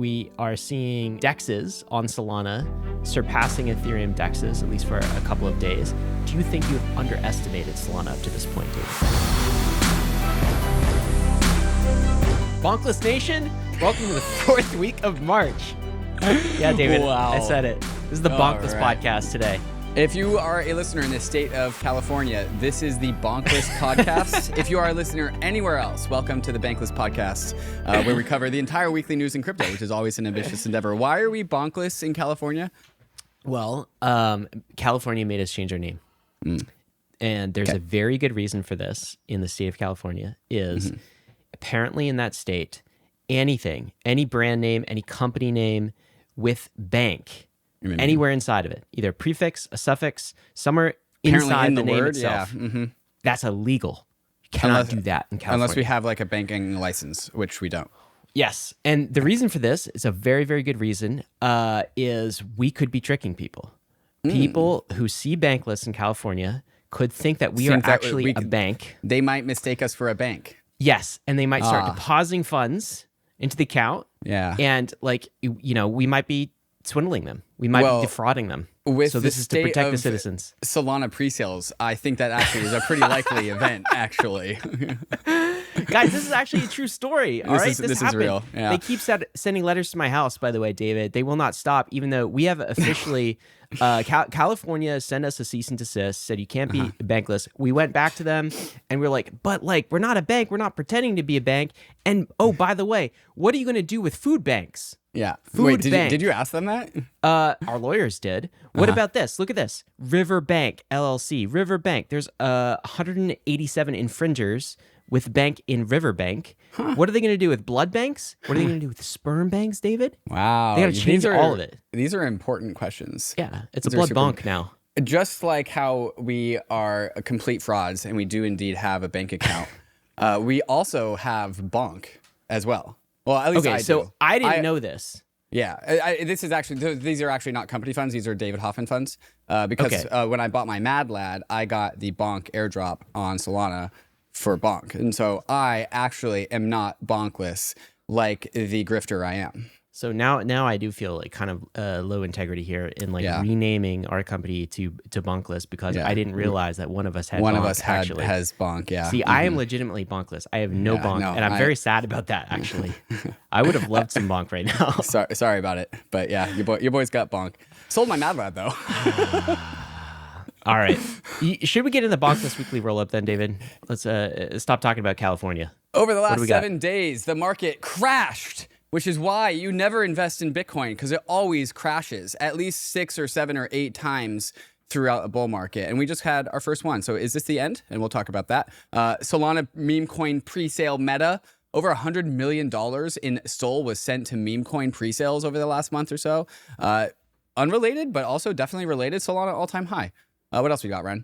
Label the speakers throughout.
Speaker 1: we are seeing DEXs on Solana surpassing Ethereum DEXs, at least for a couple of days. Do you think you've underestimated Solana up to this point, David? Bonkless Nation, welcome to the 4th week of March. Yeah, David, wow. I said it. This is the Bonkless podcast today.
Speaker 2: If you are a listener in the state of California, this is the Bonkless podcast. If you are a listener anywhere else, welcome to the Bankless podcast, where we cover the entire weekly news in crypto, which is always an ambitious endeavor. Why are we Bonkless in California?
Speaker 1: Well, California made us change our name. And there's a very good reason for this in the state of California is apparently in that state, anything, any brand name, any company name with bank, anywhere inside of it, either a prefix, a suffix, somewhere inside
Speaker 2: in
Speaker 1: the name
Speaker 2: word,
Speaker 1: itself, that's illegal. You cannot do that in California.
Speaker 2: Unless we have like a banking license, which we don't.
Speaker 1: Yes. And the reason for this is a very, very good reason, is we could be tricking people. People who see Bankless in California could think that we are actually a bank.
Speaker 2: They might mistake us for a bank.
Speaker 1: Yes. And they might start depositing funds into the account.
Speaker 2: Yeah.
Speaker 1: And like, you know, we might be swindling them. We might be defrauding them. So this is to protect the citizens.
Speaker 2: Solana pre-sales, I think that actually is a pretty likely event, actually.
Speaker 1: Guys, this is actually a true story. All right,
Speaker 2: this is real. Yeah.
Speaker 1: They keep sending letters to my house, by the way, David. They will not stop, even though we have officially, California sent us a cease and desist, said you can't be bankless. We went back to them and we're like, but like, we're not a bank. We're not pretending to be a bank. And oh, by the way, what are you going to do with food banks?
Speaker 2: Yeah.
Speaker 1: Food bank.
Speaker 2: Did you ask them that?
Speaker 1: Our lawyers did. What about this? Look at this. Riverbank LLC. Riverbank. There's 187 infringers with bank in Riverbank. What are they going to do with blood banks? What are they going to do with sperm banks, David?
Speaker 2: Wow.
Speaker 1: They got to change all of it.
Speaker 2: These are important questions.
Speaker 1: Yeah. It's a blood bank now.
Speaker 2: Just like how we are complete frauds and we do indeed have a bank account, we also have bonk as well. Well, at least
Speaker 1: I didn't know this.
Speaker 2: Yeah, this is actually, these are actually not company funds. These are David Hoffman funds. Because when I bought my Mad Lad, I got the Bonk airdrop on Solana for Bonk. And so I actually am not bonkless like the grifter I am.
Speaker 1: So now I do feel like kind of low integrity here in like renaming our company to Bonkless because I didn't realize that one of us had
Speaker 2: has Bonk, yeah.
Speaker 1: See, I am legitimately bonkless. I have no bonk, and I'm very sad about that, actually. I would have loved some bonk right now.
Speaker 2: Sorry about it, but yeah, your boy's got bonk. Sold my Mad Lad, though.
Speaker 1: All right. Should we get in the Bonkless Weekly Rollup then, David? Let's stop talking about California.
Speaker 2: Over the last 7 days, the market crashed, which is why you never invest in Bitcoin because it always crashes at least 6 or 7 or 8 times throughout a bull market. And we just had our first one. So is this the end? And we'll talk about that. Solana Memecoin pre-sale meta. Over $100 million in SOL was sent to Memecoin pre-sales over the last month or so. Unrelated, but also definitely related. Solana all-time high. What else we got, Ren?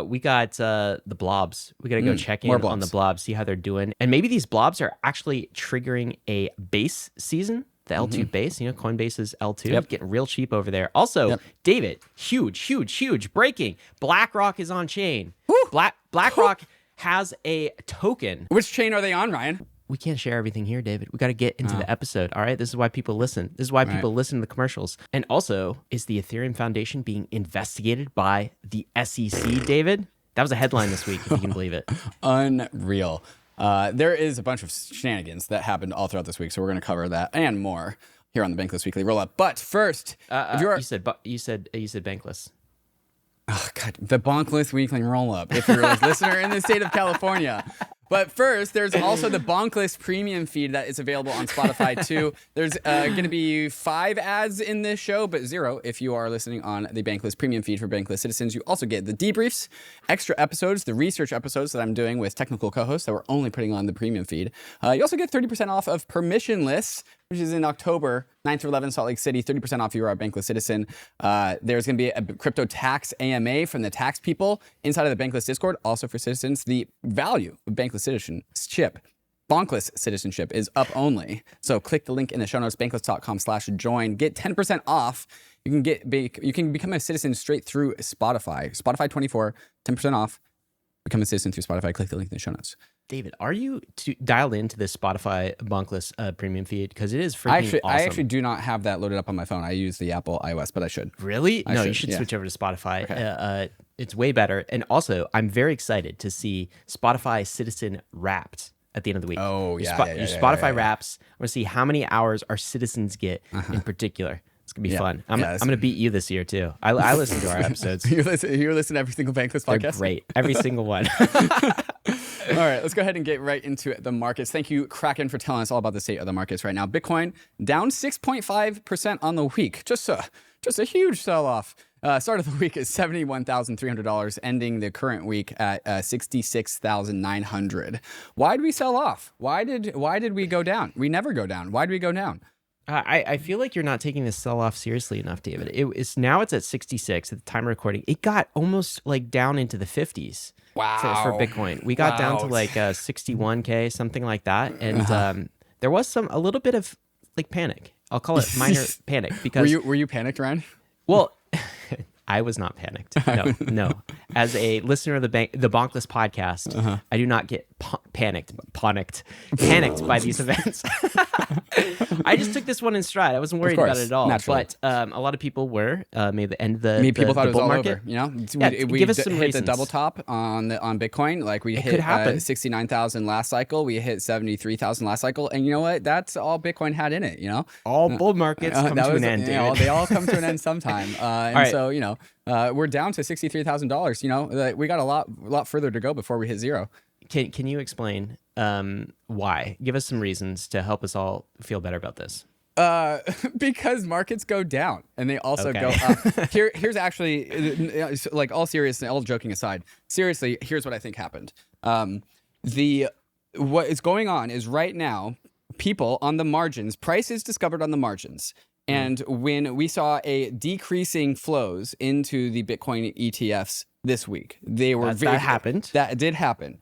Speaker 1: We got the blobs. We got to go check in on the blobs, see how they're doing. And maybe these blobs are actually triggering a base season, the L2 base. You know, Coinbase's L2, getting real cheap over there. Also, David, huge breaking. Blackrock is on chain. Blackrock has a token.
Speaker 2: Which chain are they on, Ryan?
Speaker 1: We can't share everything here, David. We got to get into the episode, all right? This is why people listen. This is why people listen to the commercials. And also, is the Ethereum Foundation being investigated by the SEC, David? That was a headline this week, if you can believe it.
Speaker 2: Unreal. There is a bunch of shenanigans that happened all throughout this week, so we're going to cover that and more here on the Bankless Weekly Rollup. But first, if you're...
Speaker 1: You said Bankless.
Speaker 2: Oh, God, the Bankless Weekly Rollup, if you're a listener in the state of California. But first, there's also the Bonkless premium feed that is available on Spotify too. There's going to be 5 ads in this show, but 0 if you are listening on the Bankless premium feed for Bankless citizens. You also get the debriefs, extra episodes, the research episodes that I'm doing with technical co-hosts that we're only putting on the premium feed. You also get 30% off of Permissionless, which is in October, 9th through 11th, Salt Lake City, 30% off if you are a Bankless citizen. There's going to be a crypto tax AMA from the tax people inside of the Bankless Discord, also for citizens. The value of Bankless citizenship, Bonkless citizenship, is up only. So click the link in the show notes, bankless.com/join. Get 10% off. You can become a citizen straight through Spotify. Spotify 24, 10% off. Become a citizen through Spotify. Click the link in the show notes.
Speaker 1: David, are you dialed into this Spotify Bonkless premium feed? Because it is freaking awesome.
Speaker 2: I actually do not have that loaded up on my phone. I use the Apple iOS, but I should.
Speaker 1: Really? No, you should switch over to Spotify. Okay. It's way better. And also, I'm very excited to see Spotify Citizen Wrapped at the end of the week.
Speaker 2: Oh, yeah.
Speaker 1: Your Spotify Wraps. I want to see how many hours our citizens get in particular. It's going to be fun. I'm going to beat you this year, too. I listen to our episodes.
Speaker 2: You listen to every single Bankless podcast?
Speaker 1: They're great. Every single one.
Speaker 2: All right, let's go ahead and get right into the markets. Thank you, Kraken, for telling us all about the state of the markets right now. Bitcoin down 6.5% on the week. Just a huge sell-off. Start of the week is $71,300, ending the current week at $66,900. Why did we sell off? Why did we go down? We never go down. Why did we go down?
Speaker 1: I feel like you're not taking this sell-off seriously enough, David. It's at 66 at the time of recording. It got almost like down into the 50s.
Speaker 2: Wow.
Speaker 1: For Bitcoin. We got down to like 61K, something like that. And there was a little bit of like panic. I'll call it minor panic because
Speaker 2: were you panicked, Ryan?
Speaker 1: Well, I was not panicked. No. As a listener of the Bonkless podcast, I do not get panicked by these events. I just took this one in stride. I wasn't worried about it at all.
Speaker 2: Naturally.
Speaker 1: But a lot of people were. Maybe the end of the
Speaker 2: people thought
Speaker 1: the
Speaker 2: it was
Speaker 1: bull
Speaker 2: all
Speaker 1: market.
Speaker 2: over. You know,
Speaker 1: we give us some
Speaker 2: hit
Speaker 1: reasons.
Speaker 2: the double top on Bitcoin. Like we hit 69,000 last cycle. We hit 73,000 last cycle. And you know what? That's all Bitcoin had in it. You know,
Speaker 1: all bull markets come to an end.
Speaker 2: They all come to an end sometime. And so you know. We're down to $63,000. You know, we got a lot further to go before we hit zero.
Speaker 1: Can you explain why? Give us some reasons to help us all feel better about this.
Speaker 2: Because markets go down and they also go up. Here's actually, like all joking aside, seriously, here's what I think happened. What is going on is right now, people on the margins, price is discovered on the margins. And when we saw a decreasing flows into the Bitcoin ETFs this week, that
Speaker 1: happened.
Speaker 2: That did happen.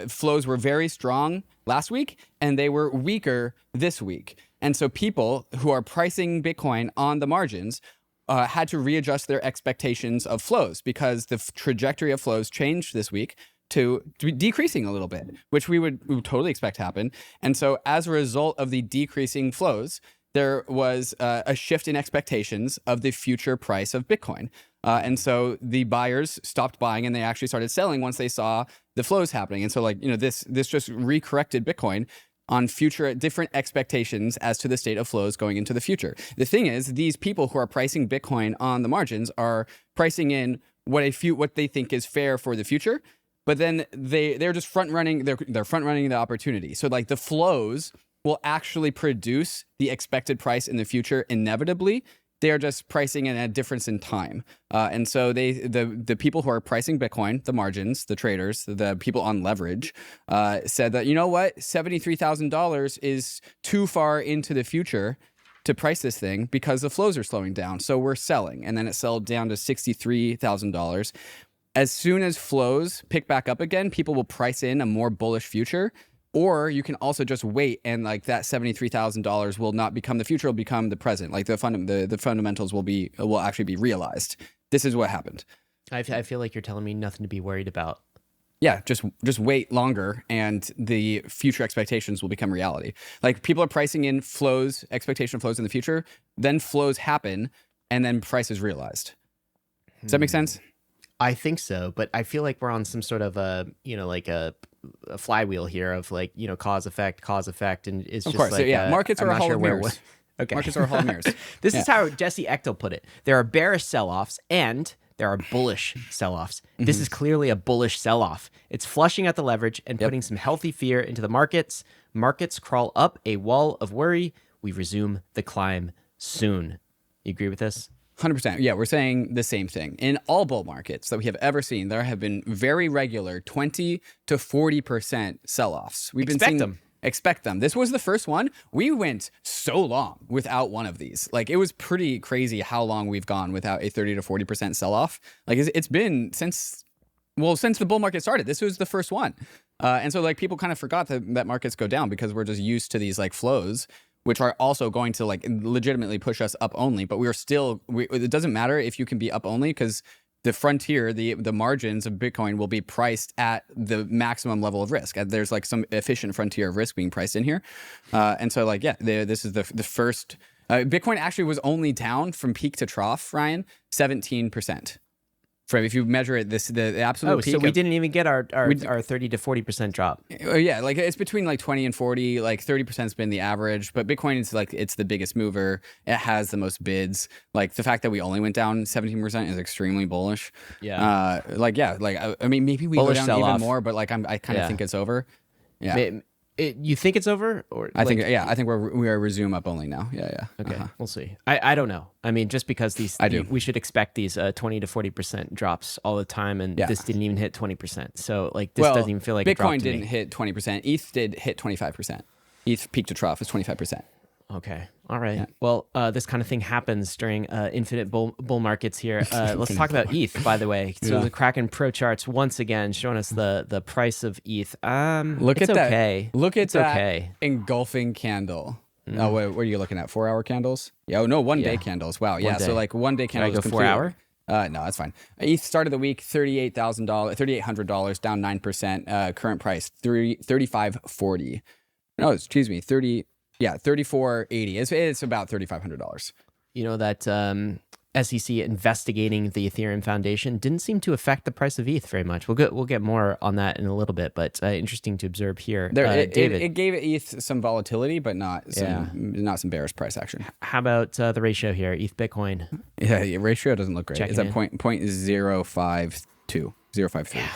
Speaker 2: Flows were very strong last week, and they were weaker this week. And so people who are pricing Bitcoin on the margins had to readjust their expectations of flows because the trajectory of flows changed this week to decreasing a little bit, which we would totally expect to happen. And so as a result of the decreasing flows, there was a shift in expectations of the future price of Bitcoin. And so the buyers stopped buying and they actually started selling once they saw the flows happening. And so this just recorrected Bitcoin on future different expectations as to the state of flows going into the future. The thing is, these people who are pricing Bitcoin on the margins are pricing in what they think is fair for the future, but then they're just front running the opportunity. So like the flows will actually produce the expected price in the future inevitably. They are just pricing in a difference in time. And so the people who are pricing Bitcoin, the margins, the traders, the people on leverage, said that, you know what, $73,000 is too far into the future to price this thing because the flows are slowing down. So we're selling. And then it sold down to $63,000. As soon as flows pick back up again, people will price in a more bullish future. Or you can also just wait and like that $73,000 will not become the future, will become the present. Like the fundamentals will actually be realized. This is what happened.
Speaker 1: I feel like you're telling me nothing to be worried about.
Speaker 2: Yeah, just wait longer and the future expectations will become reality. Like people are pricing in expectation of flows in the future, then flows happen and then price is realized. Does that make sense?
Speaker 1: I think so, but I feel like we're on some sort of a flywheel here of like, cause effect, and it's
Speaker 2: of
Speaker 1: just
Speaker 2: course.
Speaker 1: like,
Speaker 2: so, markets are a hall of mirrors.
Speaker 1: Okay.
Speaker 2: Markets are a hall of mirrors.
Speaker 1: This is how Jesse Echtel put it. There are bearish sell-offs and there are bullish sell-offs. This is clearly a bullish sell-off. It's flushing out the leverage and putting some healthy fear into the markets. Markets crawl up a wall of worry. We resume the climb soon. You agree with this?
Speaker 2: 100%. Yeah, we're saying the same thing. In all bull markets that we have ever seen, there have been very regular 20 to 40% sell-offs. Expect them. This was the first one. We went so long without one of these. Like it was pretty crazy how long we've gone without a 30 to 40% sell-off. Like it's been since the bull market started. This was the first one. And so like people kind of forgot that markets go down because we're just used to these like flows, which are also going to like legitimately push us up only, but it doesn't matter if you can be up only because the frontier, the margins of Bitcoin will be priced at the maximum level of risk. There's like some efficient frontier of risk being priced in here. And so like, yeah, this is the first, Bitcoin actually was only down from peak to trough, Ryan, 17%. If you measure it, the absolute peak.
Speaker 1: So we didn't even get our 30 to 40% drop.
Speaker 2: Yeah, like it's between like 20 and 40. Like 30% has been the average, but Bitcoin is like it's the biggest mover. It has the most bids. Like the fact that we only went down 17% is extremely bullish.
Speaker 1: Yeah.
Speaker 2: I mean, maybe we
Speaker 1: bullish
Speaker 2: go down
Speaker 1: sell-off.
Speaker 2: even more, but like I kind of think it's over. Yeah.
Speaker 1: You think it's over, or
Speaker 2: I think we are resume up only now. Yeah.
Speaker 1: Okay, we'll see. I don't know. I mean, just because we should expect these 20 to 40% drops all the time, and this didn't even hit 20%. So like this doesn't even feel like
Speaker 2: Bitcoin
Speaker 1: a drop
Speaker 2: didn't hit 20%. ETH did hit 25%. ETH peak to trough is 25%.
Speaker 1: Okay. All right. Yeah. Well, this kind of thing happens during infinite bull markets here. Let's talk about ETH, by the way. So the KRAKEN Pro charts once again showing us the price of ETH.
Speaker 2: Look at that.
Speaker 1: Okay.
Speaker 2: Look at that engulfing candle. Oh, what are you looking at? 4 hour candles? Yeah. Oh no, 1 day candles. Wow. Yeah. So like 1 day candles.
Speaker 1: Can I go 4 hour?
Speaker 2: No, that's fine. ETH started the week $38,800, down 9%. Current price $35.40. No, excuse me, 34.80. It's about $3,500.
Speaker 1: You know that SEC investigating the Ethereum Foundation didn't seem to affect the price of ETH very much. We'll get more on that in a little bit, but interesting to observe here. David,
Speaker 2: it gave ETH some volatility, but not some bearish price action.
Speaker 1: How about the ratio here, ETH Bitcoin?
Speaker 2: Yeah, ratio doesn't look great. It's at 0.052, 0.53.
Speaker 1: Yeah.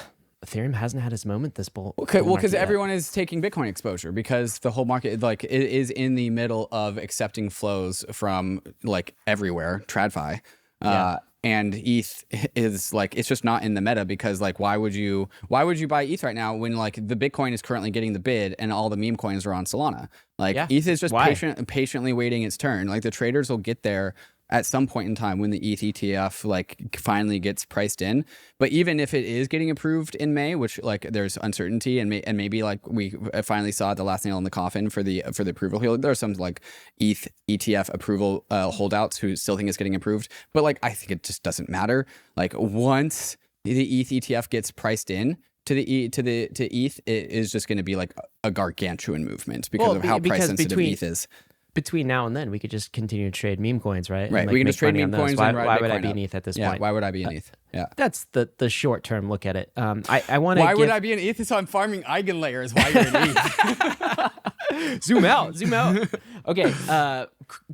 Speaker 1: Ethereum hasn't had its moment this bull.
Speaker 2: Well, because everyone is taking Bitcoin exposure because the whole market like it is in the middle of accepting flows from like everywhere, TradFi, and ETH is like it's just not in the meta because like why would you buy ETH right now when like the Bitcoin is currently getting the bid and all the meme coins are on Solana? Like ETH is just patiently waiting its turn. Like the traders will get there at some point in time when the ETH ETF like finally gets priced in. But even if it is getting approved in May, which like there's uncertainty and maybe like we finally saw the last nail in the coffin for the approval here. There's some like ETH ETF approval holdouts who still think it's getting approved. But like I think it just doesn't matter. Like once the ETH ETF gets priced in to ETH, it is just going to be like a gargantuan movement because of how price sensitive ETH is.
Speaker 1: Between now and then, we could just continue to trade meme coins, right?
Speaker 2: Right.
Speaker 1: Like
Speaker 2: we can just trade meme coins.
Speaker 1: Why would I be in ETH at this point?
Speaker 2: Why would I be in ETH? Yeah.
Speaker 1: That's the short term look at it. I want to.
Speaker 2: Why would I be in ETH? So I'm farming eigenlayers. Why you're in ETH?
Speaker 1: Zoom out. Okay.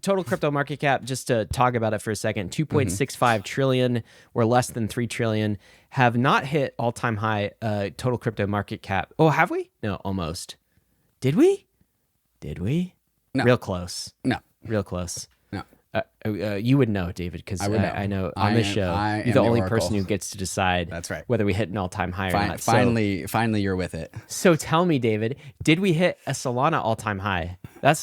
Speaker 1: Total crypto market cap. Just to talk about it for a second. 2.65 trillion. We're less than 3 trillion. Have not hit all time high. Total crypto market cap. Oh, have we? No, almost. Did we?
Speaker 2: No.
Speaker 1: Real close.
Speaker 2: No.
Speaker 1: Real close.
Speaker 2: No.
Speaker 1: You would know, David, because I know on this show, you're the only person who gets to decide
Speaker 2: That's right.
Speaker 1: whether we hit an all-time high or not.
Speaker 2: Finally, you're with it.
Speaker 1: So tell me, David, did we hit a Solana all-time high?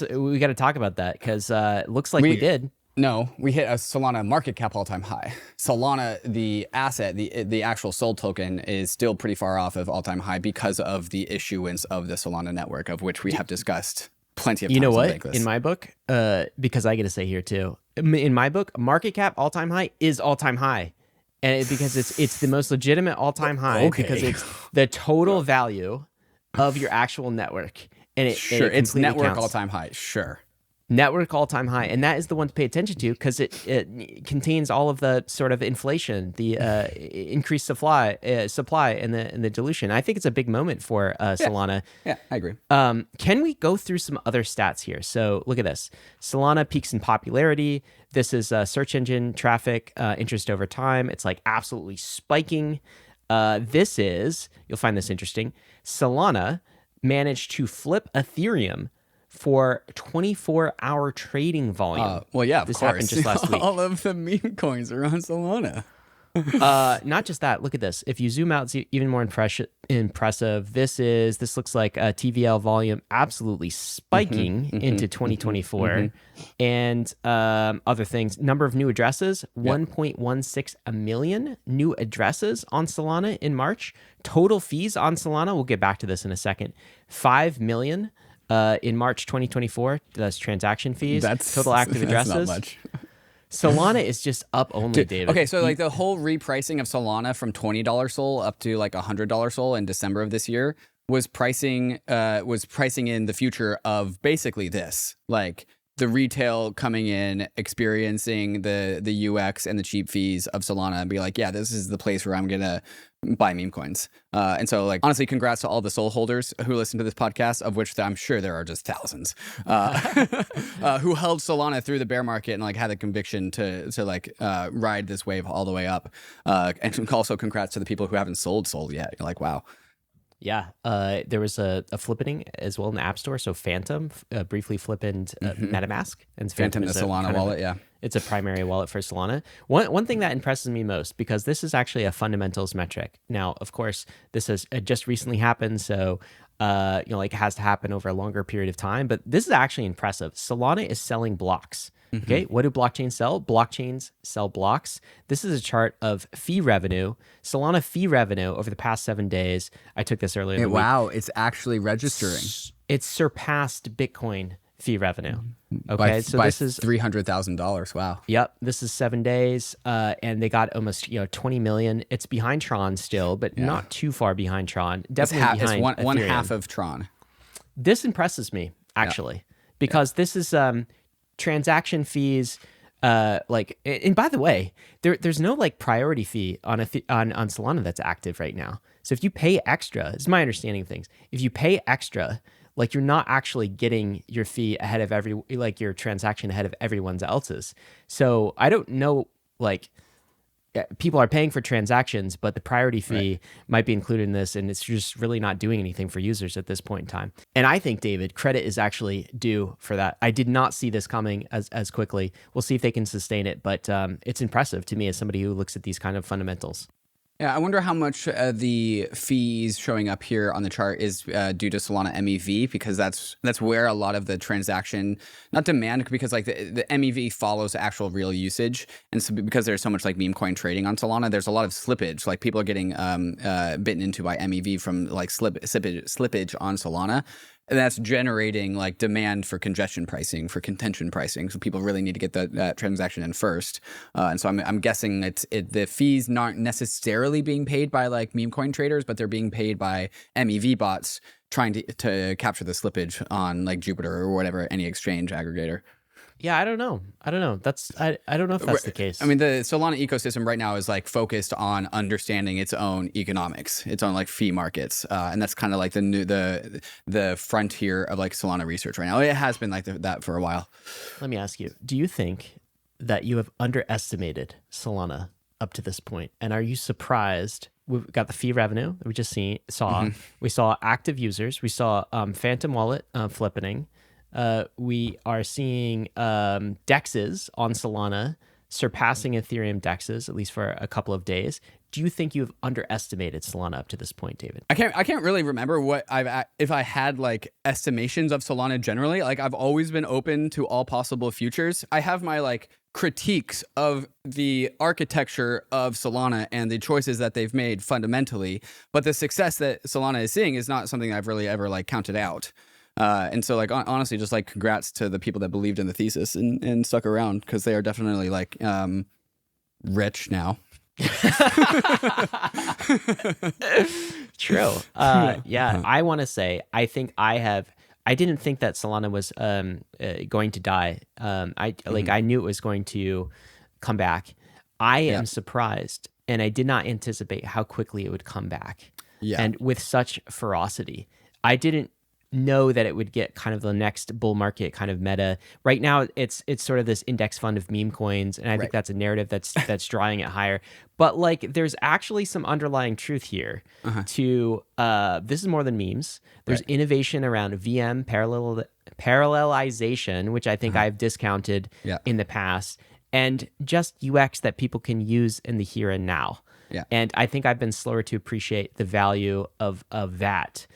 Speaker 1: We got to talk about that because it looks like we did.
Speaker 2: No, we hit a Solana market cap all-time high. Solana, the asset, the actual SOL token is still pretty far off of all-time high because of the issuance of the Solana network, of which we have discussed plenty of times.
Speaker 1: You know what? In my book, because I get to say here too, in my book, market cap all-time high is all-time high. And because it's the most legitimate all-time high because it's the total value of your actual network. And
Speaker 2: it's network all-time high. Sure.
Speaker 1: Network all-time high, and that is the one to pay attention to because it contains all of the sort of inflation, the increased supply, and the dilution. I think it's a big moment for Solana.
Speaker 2: Yeah, I agree.
Speaker 1: Can we go through some other stats here? So look at this: Solana peaks in popularity. This is search engine traffic, interest over time. It's like absolutely spiking. This is, you'll find this interesting. Solana managed to flip Ethereum for 24-hour trading volume.
Speaker 2: Well, yeah,
Speaker 1: this happened just last week.
Speaker 2: All of the meme coins are on Solana.
Speaker 1: Not just that. Look at this. If you zoom out, it's even more impressive. This looks like a TVL volume absolutely spiking into 2024, and other things. Number of new addresses: 1.16 million new addresses on Solana in March. Total fees on Solana. We'll get back to this in a second. 5 million. In March 2024, that's transaction fees.
Speaker 2: That's
Speaker 1: total active addresses.
Speaker 2: That's not much.
Speaker 1: Solana is just up only, David.
Speaker 2: Okay, so like the whole repricing of Solana from $20 SOL up to like $100 SOL in December of this year was pricing in the future of basically this, like the retail coming in, experiencing the UX and the cheap fees of Solana and be like, yeah, this is the place where I'm gonna buy meme coins. And so like, honestly, congrats to all the SOL holders who listen to this podcast, of which I'm sure there are just thousands, who held Solana through the bear market and like had the conviction to like ride this wave all the way up. And also congrats to the people who haven't sold SOL yet. You're like, wow.
Speaker 1: Yeah, there was a flippening as well in the App Store. So Phantom briefly flippened MetaMask. And
Speaker 2: Phantom, the Solana wallet, yeah.
Speaker 1: It's a primary wallet for Solana. One thing that impresses me most, because this is actually a fundamentals metric. Now, of course, this has just recently happened, so like it has to happen over a longer period of time. But this is actually impressive. Solana is selling blocks. Okay, what do blockchains sell? Blockchains sell blocks. This is a chart of fee revenue. Solana fee revenue over the past 7 days. I took this earlier in the week.
Speaker 2: Wow, it's actually registering.
Speaker 1: It's surpassed Bitcoin fee revenue. Okay, so this is
Speaker 2: $300,000. Wow.
Speaker 1: Yep, this is 7 days, and they got almost 20 million. It's behind Tron still, but not too far behind Tron. Definitely behind
Speaker 2: it's one half of Tron.
Speaker 1: This impresses me actually because this is transaction fees. And by the way, there's no like priority fee on on Solana that's active right now. So if you pay extra, this is my understanding of things. If you pay extra, like you're not actually getting your fee ahead of your transaction ahead of everyone's else's. So I don't know, like people are paying for transactions, but the priority fee might be included in this, and it's just really not doing anything for users at this point in time. And I think, David, credit is actually due for that. I did not see this coming as quickly. We'll see if they can sustain it, but it's impressive to me as somebody who looks at these kind of fundamentals.
Speaker 2: Yeah, I wonder how much the fees showing up here on the chart is due to Solana MEV, because that's where a lot of the transaction, not demand, because like the MEV follows actual real usage, and so because there's so much like meme coin trading on Solana, there's a lot of slippage. Like people are getting bitten into by MEV from like slippage on Solana. And that's generating like demand for congestion pricing, for contention pricing. So people really need to get that transaction in first. And so I'm guessing the fees aren't necessarily being paid by like meme coin traders, but they're being paid by MEV bots trying to capture the slippage on like Jupiter or whatever, any exchange aggregator.
Speaker 1: Yeah, I don't know. I don't know if that's the case.
Speaker 2: I mean, the Solana ecosystem right now is like focused on understanding its own economics, its own like fee markets, and that's kind of like the frontier of like Solana research right now. It has been like that for a while.
Speaker 1: Let me ask you: do you think that you have underestimated Solana up to this point, and are you surprised? We've got the fee revenue that we just saw. We saw active users. We saw Phantom Wallet flippening. We are seeing dexes on Solana surpassing Ethereum dexes, at least for a couple of days. Do you think you've underestimated Solana up to this point, David?
Speaker 2: I can't really remember if I had like estimations of Solana generally. Like I've always been open to all possible futures. I have my like critiques of the architecture of Solana and the choices that they've made fundamentally, but the success that Solana is seeing is not something I've really ever like counted out. And so like, honestly, just like congrats to the people that believed in the thesis and stuck around, because they are definitely like rich now.
Speaker 1: True. Yeah, I want to say, I didn't think that Solana was going to die. I knew it was going to come back. I am surprised, and I did not anticipate how quickly it would come back. Yeah. And with such ferocity. I didn't know that it would get kind of the next bull market kind of meta. Right now, it's sort of this index fund of meme coins, and I think that's a narrative that's drawing it higher. But like, there's actually some underlying truth here to this is more than memes. There's innovation around VM parallelization, which I think I've discounted in the past, and just UX that people can use in the here and now. Yeah. And I think I've been slower to appreciate the value of that.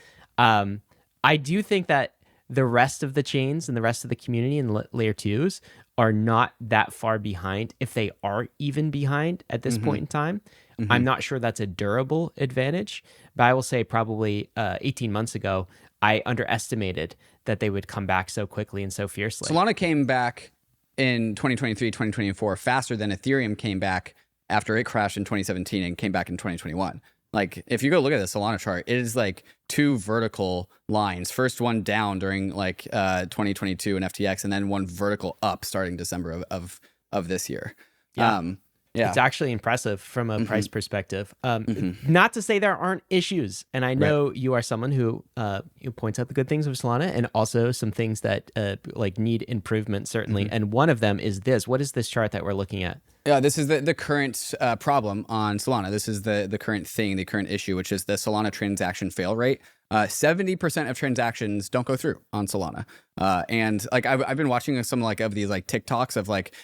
Speaker 1: I do think that the rest of the chains and the rest of the community and layer twos are not that far behind, if they are even behind at this point in time. I'm not sure that's a durable advantage, but I will say probably 18 months ago, I underestimated that they would come back so quickly and so fiercely.
Speaker 2: Solana came back in 2023, 2024 faster than Ethereum came back after it crashed in 2017 and came back in 2021. Like, if you go look at the Solana chart, it is like 2 vertical lines. First one down during like 2022 and FTX, and then one vertical up starting December of this year.
Speaker 1: Yeah. It's actually impressive from a price perspective. Not to say there aren't issues, and I know you are someone who points out the good things of Solana, and also some things that like need improvement, certainly. And one of them is this. What is this chart that we're looking at?
Speaker 2: Yeah, this is the current problem on Solana. This is the current thing, the current issue, which is the Solana transaction fail rate. 70% of transactions don't go through on Solana. And like I've been watching some like of these like TikToks of like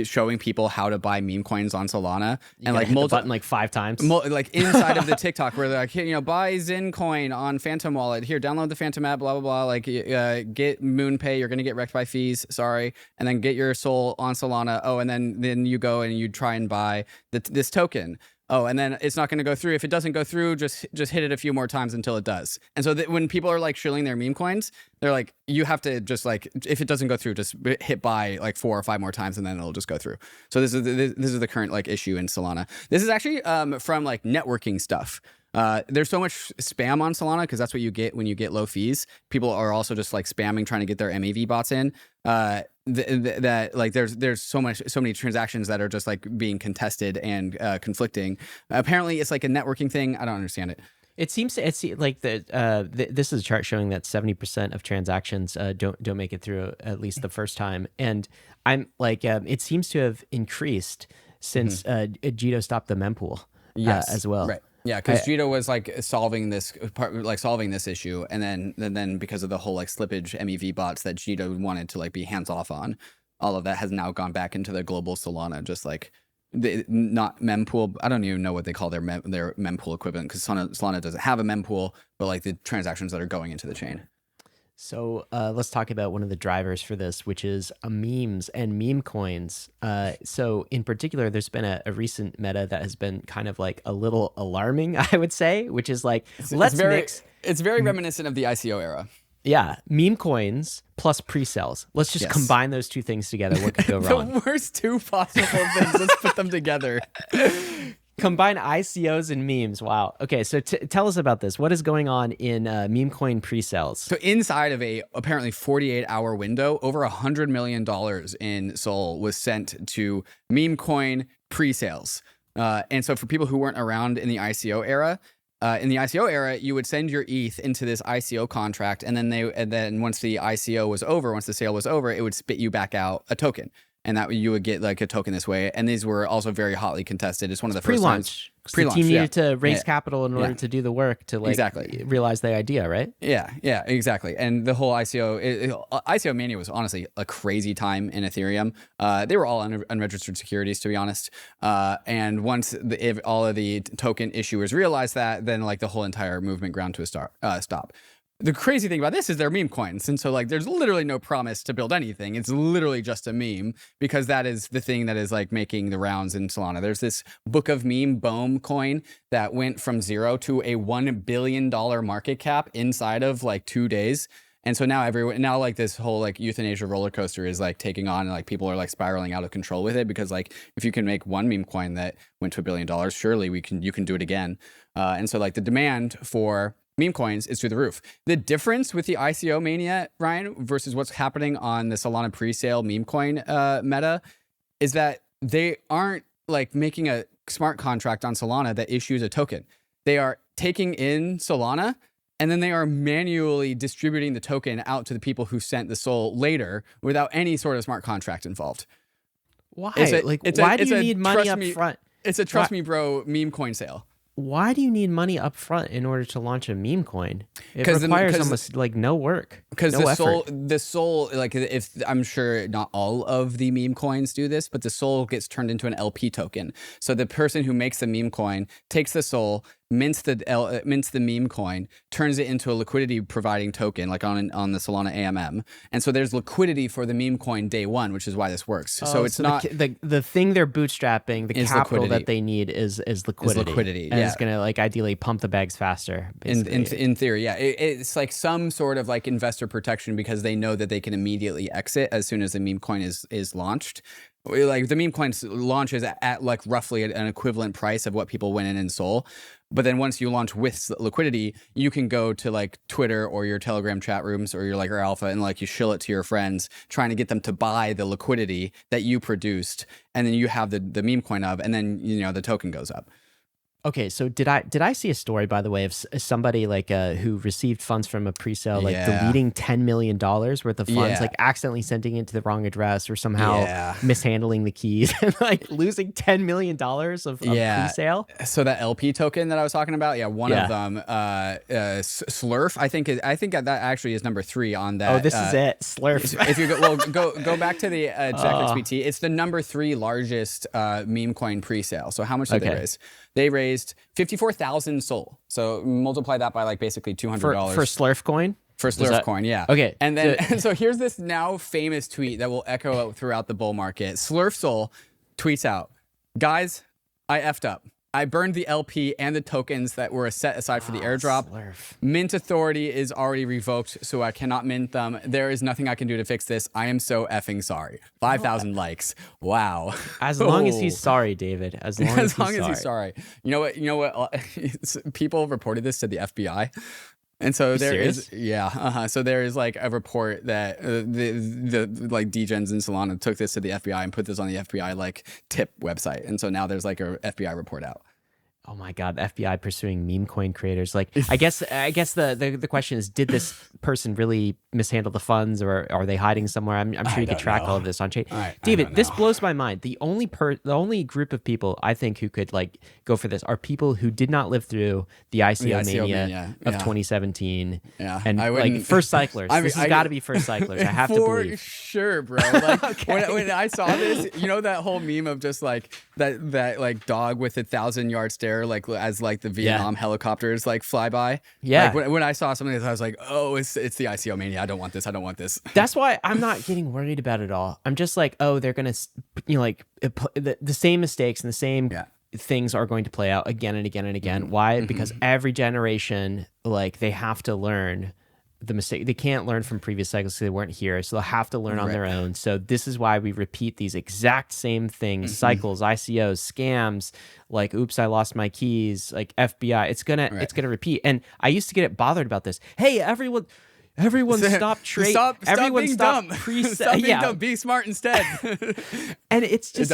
Speaker 2: showing people how to buy meme coins on Solana, and like
Speaker 1: hit the button like 5 times,
Speaker 2: like inside of the TikTok where they're like, hey, buy Zen coin on Phantom Wallet. Here, download the Phantom app. Blah blah blah. Like get MoonPay. You're gonna get wrecked by fees. Sorry, and then get your Sol on Solana. Oh, and then you go and you try and buy this token. Oh, and then it's not going to go through. If it doesn't go through, just hit it a few more times until it does. And so when people are like shilling their meme coins, they're like, you have to just like, if it doesn't go through, just hit buy like 4 or 5 more times, and then it'll just go through. So this is the current like issue in Solana. This is actually from like networking stuff. There's so much spam on Solana because that's what you get when you get low fees. People are also just like spamming, trying to get their MAV bots in. That like there's so many transactions that are just like being contested and conflicting. Apparently, it's like a networking thing. I don't understand it.
Speaker 1: It seems like this is a chart showing that 70% of transactions don't make it through at least the first time, and I'm like it seems to have increased since Jito stopped the mempool as well.
Speaker 2: Right. Yeah, because Jito was like solving this issue, and then because of the whole like slippage MEV bots that Jito wanted to like be hands off on, all of that has now gone back into the global Solana, just like not mempool. I don't even know what they call their mempool equivalent, because Solana doesn't have a mempool, but like the transactions that are going into the chain.
Speaker 1: So let's talk about one of the drivers for this, which is memes and meme coins. So in particular, there's been a recent meta that has been kind of like a little alarming, I would say, which is like,
Speaker 2: it's very reminiscent of the ICO era.
Speaker 1: Yeah, meme coins plus pre-sales. Let's just combine those two things together. What could go wrong?
Speaker 2: The worst 2 possible things. Let's put them together.
Speaker 1: Combine ICOs and memes. Wow. Okay, so tell us about this. What is going on in meme coin pre-sales?
Speaker 2: So inside of a apparently 48-hour window, over $100 million in Sol was sent to meme coin pre-sales. And so for people who weren't around in the ICO era, you would send your ETH into this ICO contract, and then once the ICO was over, once the sale was over, it would spit you back out a token. And that you would get like a token this way. And these were also very hotly contested. It's one of the first times.
Speaker 1: Pre-launch. The team needed to raise capital in order to do the work to like realize the idea, right?
Speaker 2: Yeah, exactly. And the whole ICO Mania was honestly a crazy time in Ethereum. They were all unregistered securities, to be honest. And once all of the token issuers realized that, then like the whole entire movement ground to a stop. The crazy thing about this is they're meme coins. And so like there's literally no promise to build anything. It's literally just a meme, because that is the thing that is like making the rounds in Solana. There's this Book of Meme BOEM coin that went from 0 to a $1 billion market cap inside of like 2 days. And so now like this whole like euthanasia roller coaster is like taking on, and like people are like spiraling out of control with it, because like if you can make one meme coin that went to $1 billion, surely you can do it again. And so like the demand for meme coins is through the roof. The difference with the ICO mania, Ryan, versus what's happening on the Solana pre-sale meme coin meta is that they aren't like making a smart contract on Solana that issues a token. They are taking in Solana, and then they are manually distributing the token out to the people who sent the Sol later without any sort of smart contract involved.
Speaker 1: Why? Why do you need money up front?
Speaker 2: It's a trust me, bro, meme coin sale.
Speaker 1: Why do you need money up front in order to launch a meme coin? It requires almost like no work.
Speaker 2: Because the Sol, like if I'm sure not all of the meme coins do this, but the Sol gets turned into an LP token. So the person who makes the meme coin takes the Sol, mints the meme coin, turns it into a liquidity providing token, like on the Solana AMM. And so there's liquidity for the meme coin day one, which is why this works. So it's not
Speaker 1: the thing they're bootstrapping, the capital that they need is liquidity.
Speaker 2: Is liquidity,
Speaker 1: and it's gonna like ideally pump the bags faster.
Speaker 2: In theory, yeah, it's like some sort of like investor protection because they know that they can immediately exit as soon as the meme coin is launched. Like the meme coin launches at like roughly an equivalent price of what people went in and sold. But then once you launch with liquidity, you can go to like Twitter or your Telegram chat rooms or your alpha and like you shill it to your friends, trying to get them to buy the liquidity that you produced, and then you have the meme coin of, and then the token goes up.
Speaker 1: Okay, so did I see a story, by the way, of somebody like who received funds from a pre-sale, like deleting $10 million worth of funds, like accidentally sending it to the wrong address or somehow mishandling the keys and like losing $10 million of pre-sale?
Speaker 2: So that LP token that I was talking about, one of them, Slerf, I think that actually is number 3 on that.
Speaker 1: Oh, this is it, Slerf.
Speaker 2: If you go back to the JackXBT, it's the number 3 largest meme coin pre-sale. So how much did they raise? They raised 54,000 SOL. So multiply that by like basically $200
Speaker 1: for Slerf coin.
Speaker 2: For Slerf coin, yeah.
Speaker 1: Okay.
Speaker 2: And then and so here's this now famous tweet that will echo out throughout the bull market. Slerf Sol tweets out, "Guys, I effed up. I burned the LP and the tokens that were set aside for the airdrop.
Speaker 1: Slerf.
Speaker 2: Mint authority is already revoked, so I cannot mint them. There is nothing I can do to fix this. I am so effing sorry." 5,000 likes. Wow.
Speaker 1: As long as he's sorry, David. As long as he's sorry.
Speaker 2: You know what? People reported this to the FBI. And so there is, so there is like a report that the like degens in Solana took this to the FBI and put this on the FBI like tip website. And so now there's like a FBI report out.
Speaker 1: Oh my God, the FBI pursuing meme coin creators. Like, I guess the question is, did this person really mishandle the funds, or are they hiding somewhere? I'm sure you could track all of this on chain. David, this blows my mind. The only group of people I think who could like go for this are people who did not live through the ICO mania of 2017.
Speaker 2: Yeah,
Speaker 1: and like first cyclers. This has got to be first cyclers. I have to believe.
Speaker 2: For sure, bro. Like when I saw this, that whole meme of just like that like dog with 1,000-yard stare. Like as like the Vietnam helicopters like fly by. Like when I saw something, I was like, oh, it's the ICO mania. I don't want this.
Speaker 1: That's why I'm not getting worried about it all. I'm just like, oh, they're gonna the same mistakes and the same things are going to play out again and again and again. Why? Because every generation, like, they have to learn the mistake. They can't learn from previous cycles because they weren't here, so they'll have to learn on their own. So this is why we repeat these exact same things: cycles, ICOs, scams, like oops, I lost my keys, like FBI. It's gonna repeat. And I used to get bothered about this. Hey, everyone stop trading.
Speaker 2: Everyone stop being dumb. Stop being dumb. Be smart instead.
Speaker 1: And it's just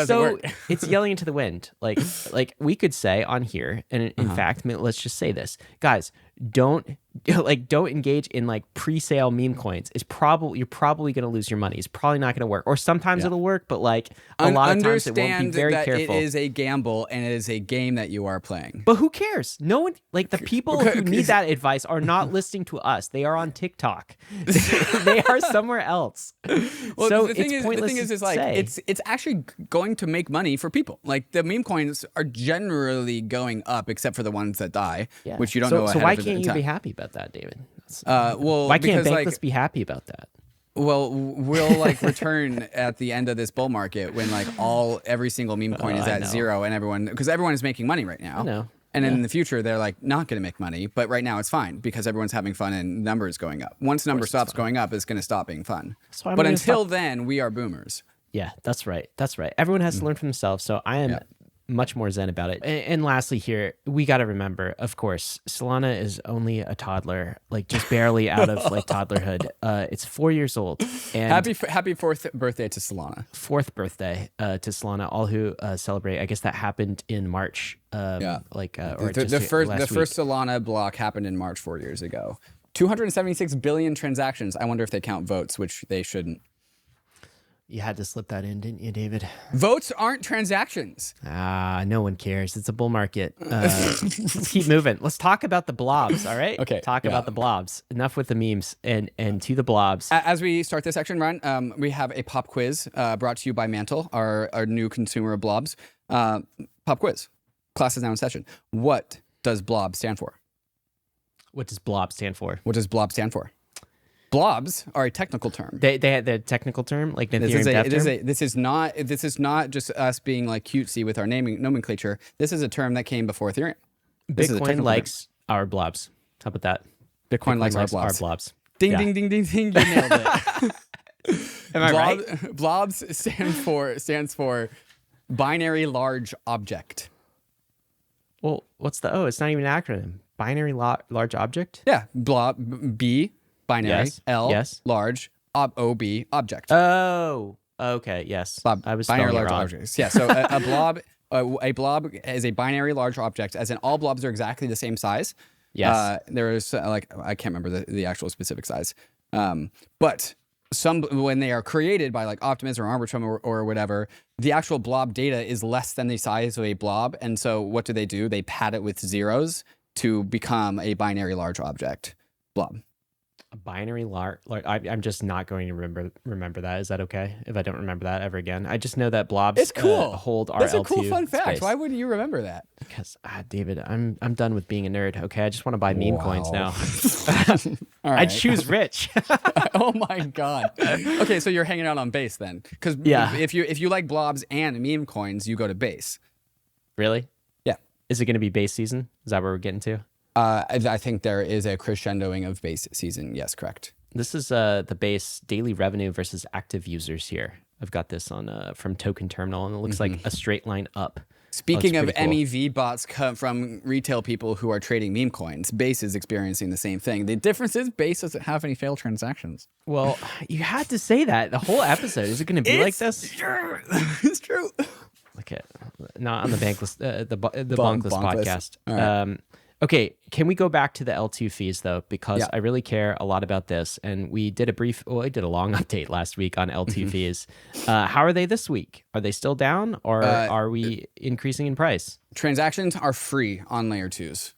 Speaker 1: it's yelling into the wind. Like we could say on here, and in fact, let's just say this, guys. Don't engage in like pre-sale meme coins. You're probably going to lose your money. It's probably not going to work. Or sometimes it'll work, but like a lot of times it won't. Be very careful.
Speaker 2: It is a gamble and it is a game that you are playing.
Speaker 1: But who cares? No one, like the people who need that advice are not listening to us. They are on TikTok. They are somewhere else.
Speaker 2: Well,
Speaker 1: so
Speaker 2: the thing is like it's actually going to make money for people. Like the meme coins are generally going up, except for the ones that die, which you don't know.
Speaker 1: So why can't you be happy about that, David?
Speaker 2: Why
Speaker 1: can't Bankless be happy about that?
Speaker 2: Well, we'll like return at the end of this bull market when like every single meme coin is at zero and because everyone is making money right now.
Speaker 1: I know.
Speaker 2: And in the future, they're like not going to make money. But right now it's fine because everyone's having fun and numbers going up. Once number stops going up, it's going to stop being fun. But until then, we are boomers.
Speaker 1: Yeah, that's right. Everyone has to learn for themselves. So I am much more zen about it. And lastly here, we got to remember, of course, Solana is only a toddler, like just barely out of like toddlerhood. It's 4 years old. And
Speaker 2: happy 4th birthday to Solana.
Speaker 1: 4th birthday to Solana. All who celebrate. I guess that happened in March.
Speaker 2: The first Solana block happened in March 4 years ago. 276 billion transactions. I wonder if they count votes, which they shouldn't.
Speaker 1: You had to slip that in, didn't you, David?
Speaker 2: Votes aren't transactions.
Speaker 1: No one cares. It's a bull market. Let's keep moving. Let's talk about the blobs, all right?
Speaker 2: Okay.
Speaker 1: Talk about the blobs. Enough with the memes and to the blobs.
Speaker 2: As we start this section, Ryan, we have a pop quiz brought to you by MANTLE, our new consumer of blobs. Pop quiz. Class is now in session. What does Blob stand for?
Speaker 1: What does Blob stand for?
Speaker 2: What does Blob stand for? Blobs are a technical term.
Speaker 1: They had the technical term, like the Ethereum dev term?
Speaker 2: This is not just us being like cutesy with our naming nomenclature. This is a term that came before Ethereum.
Speaker 1: Bitcoin likes our blobs. How about that?
Speaker 2: Bitcoin likes our blobs. Ding,
Speaker 1: Yeah.
Speaker 2: ding, ding, ding, ding. You nailed it.
Speaker 1: Am I right?
Speaker 2: Blobs stands for binary large object.
Speaker 1: Well, what's the O? It's not even an acronym. Binary large object?
Speaker 2: Yeah. Blob, B, binary.
Speaker 1: Yes.
Speaker 2: L,
Speaker 1: Yes.
Speaker 2: large, OB, object.
Speaker 1: Oh, okay. Yes.
Speaker 2: Blob,
Speaker 1: I was
Speaker 2: binary
Speaker 1: spelling it
Speaker 2: large
Speaker 1: wrong.
Speaker 2: objects. Yeah. So a blob, a blob is a binary large object, as in all blobs are exactly the same size.
Speaker 1: Yes.
Speaker 2: There is I can't remember the actual specific size, but some when they are created by like Optimism or Arbitrum or whatever, the actual blob data is less than the size of a blob, and so what do? They pad it with zeros to become a binary large object blob.
Speaker 1: A binary large. I'm just not going to remember that. Is that okay if I don't remember that ever again? I just know that blobs
Speaker 2: It's cool.
Speaker 1: hold our
Speaker 2: That's a
Speaker 1: L2
Speaker 2: cool fun fact.
Speaker 1: space.
Speaker 2: Why would you remember that?
Speaker 1: Because David, I'm done with being a nerd. Okay, I just want to buy meme coins now.
Speaker 2: All right.
Speaker 1: I choose rich.
Speaker 2: Oh my god. Okay, so you're hanging out on Base then, because
Speaker 1: Yeah.
Speaker 2: if you like blobs and meme coins, you go to Base.
Speaker 1: Really?
Speaker 2: Yeah.
Speaker 1: Is it going to be base season? Is that where we're getting to?
Speaker 2: I think there is a crescendoing of Base season. Yes, correct.
Speaker 1: This is the base daily revenue versus active users here. I've got this on from Token Terminal, and it looks like a straight line up.
Speaker 2: Speaking of
Speaker 1: pretty cool.
Speaker 2: MEV bots come from retail people who are trading meme coins, Base is experiencing the same thing. The difference is Base doesn't have any failed transactions.
Speaker 1: Well, you had to say that the whole episode. Is it going to be like this?
Speaker 2: Sure. It's true.
Speaker 1: Okay, not on the Bankless, the Bonkless
Speaker 2: Bonkless.
Speaker 1: podcast.
Speaker 2: All right.
Speaker 1: Okay, can we go back to the L2 fees though? Because
Speaker 2: Yeah.
Speaker 1: I really care a lot about this, and we did I did a long update last week on L2 fees. How are they this week? Are they still down, or are we increasing in price?
Speaker 2: Transactions are free on layer 2s.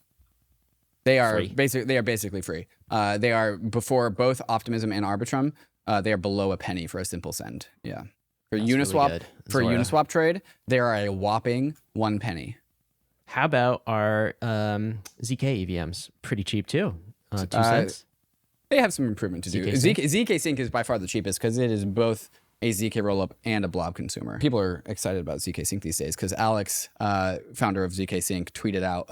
Speaker 2: They are
Speaker 1: Free.
Speaker 2: basically free. They are before both Optimism and Arbitrum. They are below a penny for a simple send. Yeah. For
Speaker 1: That's really
Speaker 2: Uniswap,
Speaker 1: good.
Speaker 2: for a
Speaker 1: Zora.
Speaker 2: Uniswap trade, they are a whopping 1 penny.
Speaker 1: How about our ZK EVMs? Pretty cheap too. 2 cents.
Speaker 2: They have some improvement to do.
Speaker 1: ZK Sync?
Speaker 2: ZK Sync is by far the cheapest because it is both a ZK rollup and a blob consumer. People are excited about ZK Sync these days because Alex, founder of ZK Sync, tweeted out,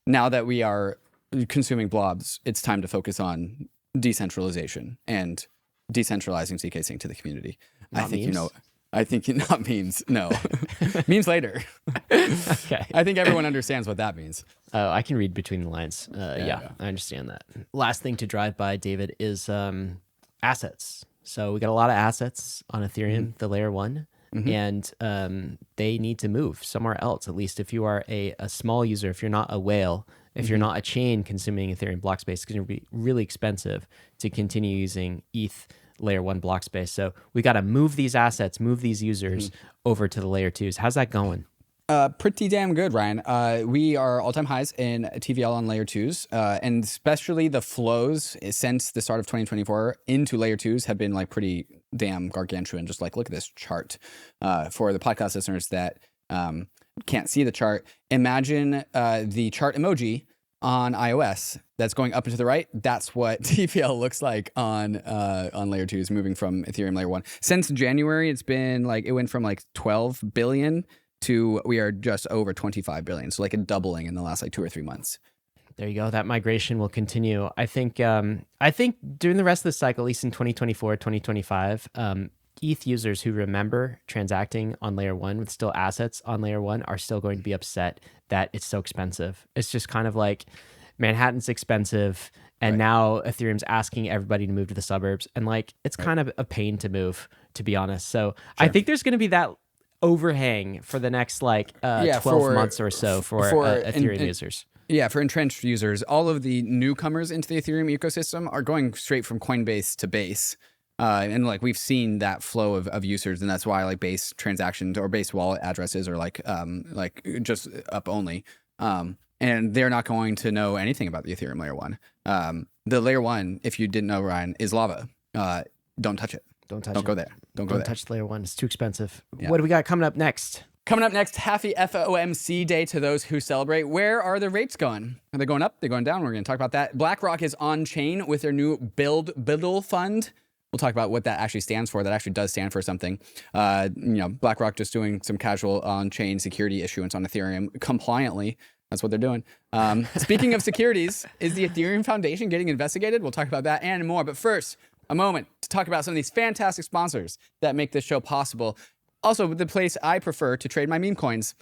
Speaker 2: now that we are consuming blobs, it's time to focus on decentralization and decentralizing ZK Sync to the community.
Speaker 1: Not memes?
Speaker 2: I think not memes. No, memes later.
Speaker 1: Okay.
Speaker 2: I think everyone understands what that means.
Speaker 1: Oh, I can read between the lines. Yeah, I understand that. Last thing to drive by, David, is assets. So we got a lot of assets on Ethereum, the layer 1, and they need to move somewhere else. At least if you are a small user, if you're not a whale, if you're not a chain consuming Ethereum block space, it's going to be really expensive to continue using ETH layer 1 block space. So we got to move these assets, move these users over to the layer 2s. How's that going?
Speaker 2: Pretty damn good, Ryan. We are all-time highs in TVL on layer 2s, and especially the flows since the start of 2024 into layer 2s have been like pretty damn gargantuan. Just like, look at this chart. For the podcast listeners that can't see the chart, imagine the chart emoji on iOS that's going up and to the right. That's what TVL looks like on layer 2s, moving from Ethereum layer 1. Since January, it's been like, it went from like 12 billion to we are just over 25 billion. So like a doubling in the last like 2 or 3 months.
Speaker 1: There you go. That migration will continue. I think during the rest of the cycle, at least in 2024, 2025, ETH users who remember transacting on layer 1 with still assets on layer 1 are still going to be upset that it's so expensive. It's just kind of like Manhattan's expensive, and now Ethereum's asking everybody to move to the suburbs, and like it's kind of a pain to move, to be honest. So I think there's going to be that overhang for the next 12 months or so for Ethereum users.
Speaker 2: Yeah, for entrenched users, all of the newcomers into the Ethereum ecosystem are going straight from Coinbase to Base. And like we've seen that flow of users, and that's why like Base transactions or Base wallet addresses are like just up only. And they're not going to know anything about the Ethereum layer 1. The layer 1, if you didn't know, Ryan, is lava. Don't touch it.
Speaker 1: Don't touch it.
Speaker 2: Don't go there. Don't go there.
Speaker 1: Touch layer 1. It's too expensive.
Speaker 2: Yeah.
Speaker 1: What do we got coming up next?
Speaker 2: Coming up next, happy FOMC day to those who celebrate. Where are the rates going? Are they going up? They're going down? We're going to talk about that. Blackrock is on chain with their new BUIDL fund. We'll talk about what that actually stands for. That actually does stand for something. BlackRock just doing some casual on-chain security issuance on Ethereum compliantly. That's what they're doing. Speaking of securities, is the Ethereum Foundation getting investigated? We'll talk about that and more. But first, a moment to talk about some of these fantastic sponsors that make this show possible. Also, the place I prefer to trade my meme coins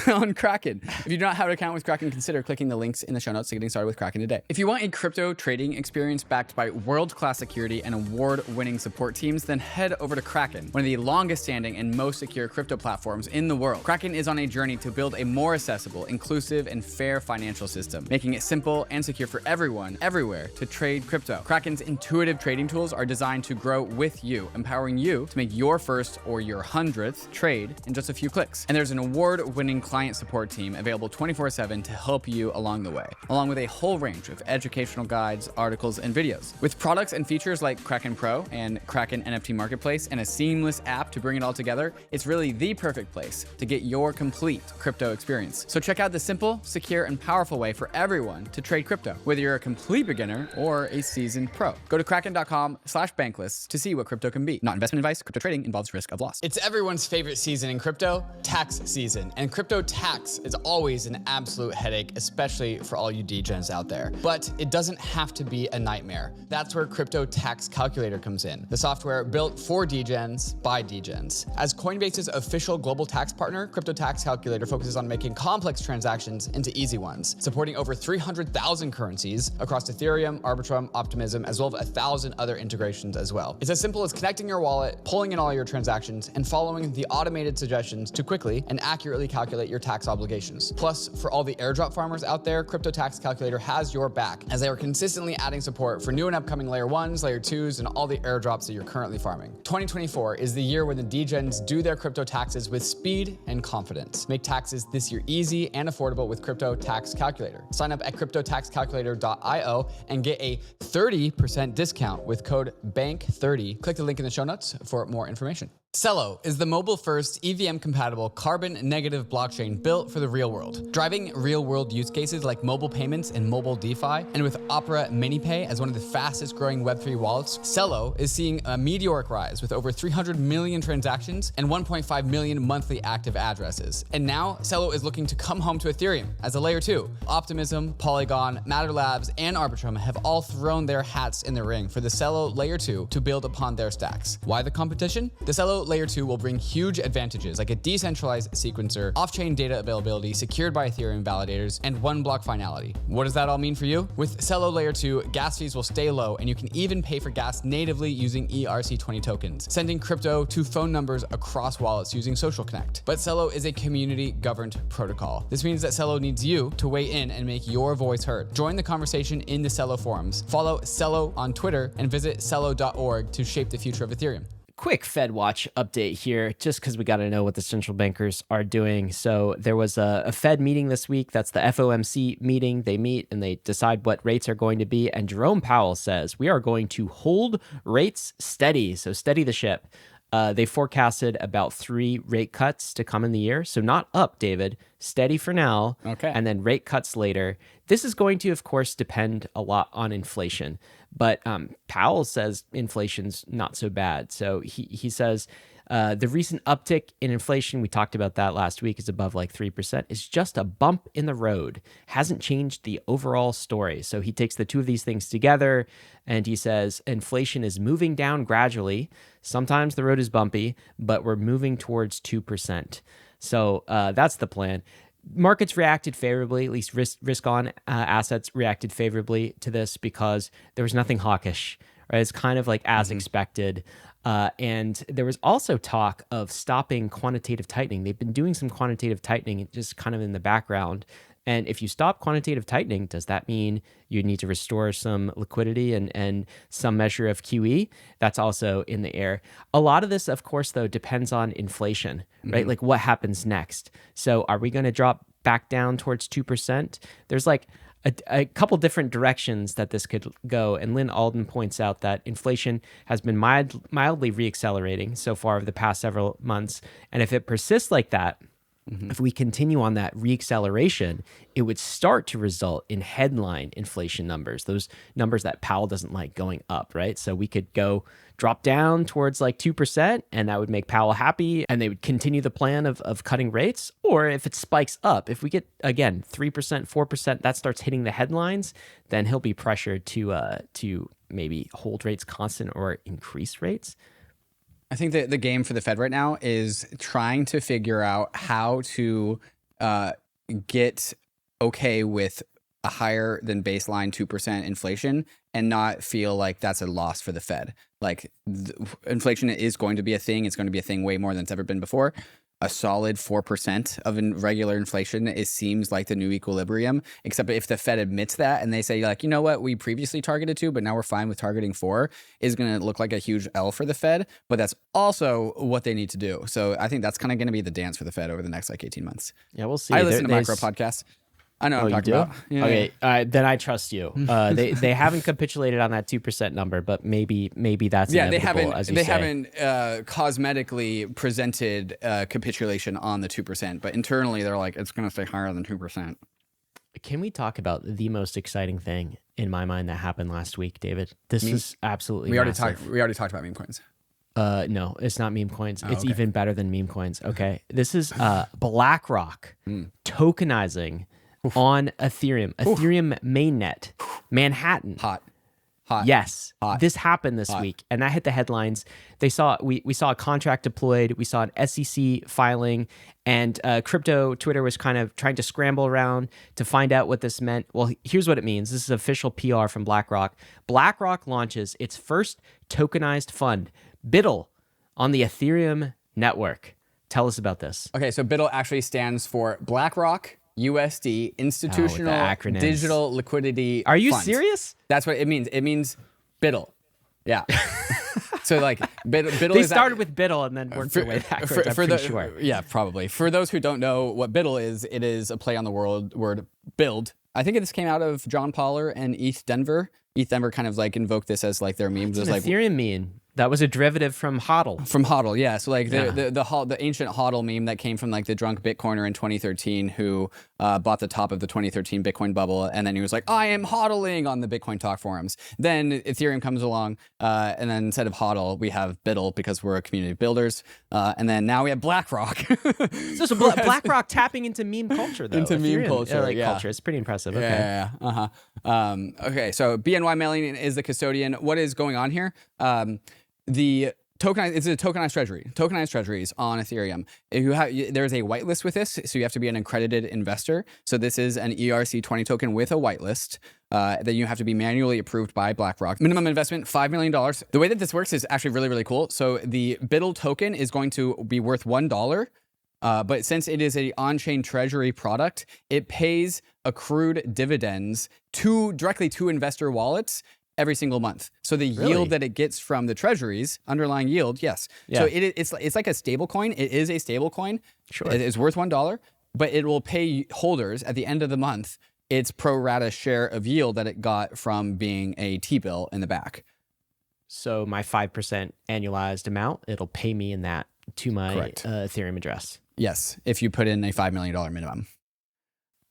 Speaker 2: on Kraken. If you do not have an account with Kraken, consider clicking the links in the show notes to getting started with Kraken today. If you want a crypto trading experience backed by world-class security and award-winning support teams, then head over to Kraken, one of the longest-standing and most secure crypto platforms in the world. Kraken is on a journey to build a more accessible, inclusive, and fair financial system, making it simple and secure for everyone, everywhere, to trade crypto. Kraken's intuitive trading tools are designed to grow with you, empowering you to make your first or your 100th trade in just a few clicks. And there's an award-winning client support team available 24/7 to help you along the way, along with a whole range of educational guides, articles, and videos. With products and features like Kraken Pro and Kraken NFT Marketplace and a seamless app to bring it all together, it's really the perfect place to get your complete crypto experience. So check out the simple, secure, and powerful way for everyone to trade crypto, whether you're a complete beginner or a seasoned pro. Go to kraken.com/bankless to see what crypto can be. Not investment advice. Crypto trading involves risk of loss.
Speaker 3: It's everyone's favorite season in crypto, tax season. And crypto tax is always an absolute headache, especially for all you degens out there. But it doesn't have to be a nightmare. That's where Crypto Tax Calculator comes in, the software built for degens by degens. As Coinbase's official global tax partner, Crypto Tax Calculator focuses on making complex transactions into easy ones, supporting over 300,000 currencies across Ethereum, Arbitrum, Optimism, as well as 1,000 other integrations as well. It's as simple as connecting your wallet, pulling in all your transactions, and following the automated suggestions to quickly and accurately calculate your tax obligations. Plus, for all the airdrop farmers out there, Crypto Tax Calculator has your back, as they are consistently adding support for new and upcoming layer 1s, layer 2s, and all the airdrops that you're currently farming. 2024 is the year when the degens do their crypto taxes with speed and confidence. Make taxes this year easy and affordable with Crypto Tax Calculator. Sign up at cryptotaxcalculator.io and get a 30% discount with code BANK30. Click the link in the show notes for more information. CELO is the mobile-first, EVM-compatible, carbon-negative blockchain built for the real world, driving real-world use cases like mobile payments and mobile DeFi. And with Opera MiniPay as one of the fastest-growing Web3 wallets, CELO is seeing a meteoric rise with over 300 million transactions and 1.5 million monthly active addresses. And now, CELO is looking to come home to Ethereum as a layer 2. Optimism, Polygon, Matter Labs, and Arbitrum have all thrown their hats in the ring for the CELO layer 2 to build upon their stacks. Why the competition? The CELO layer 2 will bring huge advantages like a decentralized sequencer, off-chain data availability secured by Ethereum validators, and one block finality. What does that all mean for you? With CELO layer 2, gas fees will stay low, and you can even pay for gas natively using ERC20 tokens, sending crypto to phone numbers across wallets using Social Connect. But CELO is a community-governed protocol. This means that CELO needs you to weigh in and make your voice heard. Join the conversation in the CELO forums. Follow CELO on Twitter and visit celo.org to shape the future of Ethereum.
Speaker 1: Quick Fed Watch update here, just because we got to know what the central bankers are doing. So there was a Fed meeting this week. That's the FOMC meeting. They meet and they decide what rates are going to be. And Jerome Powell says, we are going to hold rates steady. So steady the ship. They forecasted about 3 rate cuts to come in the year. So not up, David. Steady for now.
Speaker 2: Okay.
Speaker 1: And then rate cuts later. This is going to, of course, depend a lot on inflation. But Powell says inflation's not so bad. So he says the recent uptick in inflation, we talked about that last week, is above like 3%, is just a bump in the road. Hasn't changed the overall story. So he takes the two of these things together and he says inflation is moving down gradually. Sometimes the road is bumpy, but we're moving towards 2%. So that's the plan. Markets reacted favorably, at least risk-on assets reacted favorably to this because there was nothing hawkish. Right? It's kind of like as expected. And there was also talk of stopping quantitative tightening. They've been doing some quantitative tightening just kind of in the background. And if you stop quantitative tightening, does that mean you need to restore some liquidity and some measure of QE? That's also in the air. A lot of this, of course, though, depends on inflation, right? Like what happens next. So are we going to drop back down towards 2%? There's like a couple different directions that this could go. And Lynn Alden points out that inflation has been mildly reaccelerating so far over the past several months. And if it persists like that, If we continue on that reacceleration, it would start to result in headline inflation numbers, those numbers that Powell doesn't like going up, right? So we could go drop down towards like 2%, and that would make Powell happy, and they would continue the plan of cutting rates. Or if it spikes up, if we get, again, 3%, 4%, that starts hitting the headlines, then he'll be pressured to maybe hold rates constant or increase rates.
Speaker 2: I think that the game for the Fed right now is trying to figure out how to get okay with a higher than baseline 2% inflation and not feel like that's a loss for the Fed. Like inflation is going to be a thing. It's going to be a thing way more than it's ever been before. A solid 4% of regular inflation seems like the new equilibrium, except if the Fed admits that and they say, like, you know what, we previously targeted 2, but now we're fine with targeting 4, is going to look like a huge L for the Fed, but that's also what they need to do. So I think that's kind of going to be the dance for the Fed over the next like 18 months.
Speaker 1: Yeah, we'll see.
Speaker 2: I listen to micro podcasts. I know what I'm talking about. Yeah.
Speaker 1: Okay, then I trust you. They haven't capitulated on that 2% number, but maybe that's inevitable,
Speaker 2: they haven't cosmetically presented capitulation on the 2%, but internally they're like, it's going to stay higher than 2%.
Speaker 1: Can we talk about the most exciting thing in my mind that happened last week, David? This is absolutely massive.
Speaker 2: We already talked about meme coins.
Speaker 1: No, it's not meme coins. It's even better than meme coins. Okay, this is Blackrock tokenizing on Ethereum, Ethereum mainnet, Manhattan.
Speaker 2: Hot.
Speaker 1: Yes, this happened this week, and that hit the headlines. We saw a contract deployed. We saw an SEC filing, and crypto Twitter was kind of trying to scramble around to find out what this meant. Well, here's what it means. This is official PR from BlackRock. BlackRock launches its first tokenized fund, BUIDL, on the Ethereum network. Tell us about this.
Speaker 2: Okay, so BUIDL actually stands for BlackRock USD Institutional Digital Liquidity
Speaker 1: Are you
Speaker 2: Fund.
Speaker 1: Serious?
Speaker 2: That's what it means. It means BUIDL. Yeah. So like BUIDL
Speaker 1: they started with BUIDL and then worked their way backwards. I'm pretty sure.
Speaker 2: Yeah, probably. For those who don't know what BUIDL is, it is a play on the word build. I think this came out of John Poller and ETH Denver. ETH Denver kind of like invoked this as like their meme.
Speaker 1: It's an Ethereum meme. That was a derivative from HODL.
Speaker 2: From HODL, yeah. So like the ancient HODL meme that came from like the drunk Bitcoiner in 2013 who bought the top of the 2013 Bitcoin bubble, and then he was like, I am HODLing on the Bitcoin talk forums. Then Ethereum comes along, and then instead of HODL, we have BUIDL because we're a community of builders. And then now we have BlackRock.
Speaker 1: So BlackRock tapping into meme culture, though.
Speaker 2: Into
Speaker 1: Ethereum,
Speaker 2: meme culture,
Speaker 1: culture. It's pretty impressive. Okay.
Speaker 2: Yeah. Okay, so BNY Mellon is the custodian. What is going on here? The tokenized, it's a tokenized treasury, tokenized treasuries on Ethereum. There's a whitelist with this, so you have to be an accredited investor. So this is an ERC20 token with a whitelist that you have to be manually approved by BlackRock. Minimum investment, $5 million. The way that this works is actually really, really cool. So the BUIDL token is going to be worth $1. But since it is an on-chain treasury product, it pays accrued dividends directly to investor wallets every single month. So the yield that it gets from the treasuries, underlying yield, yes. Yeah. So it's like a stable coin. It is a stable coin.
Speaker 1: Sure.
Speaker 2: It is worth $1, but it will pay holders at the end of the month its pro rata share of yield that it got from being a T-bill in the back.
Speaker 1: So my 5% annualized amount, it'll pay me in that to my Ethereum address.
Speaker 2: Yes, if you put in a $5 million minimum.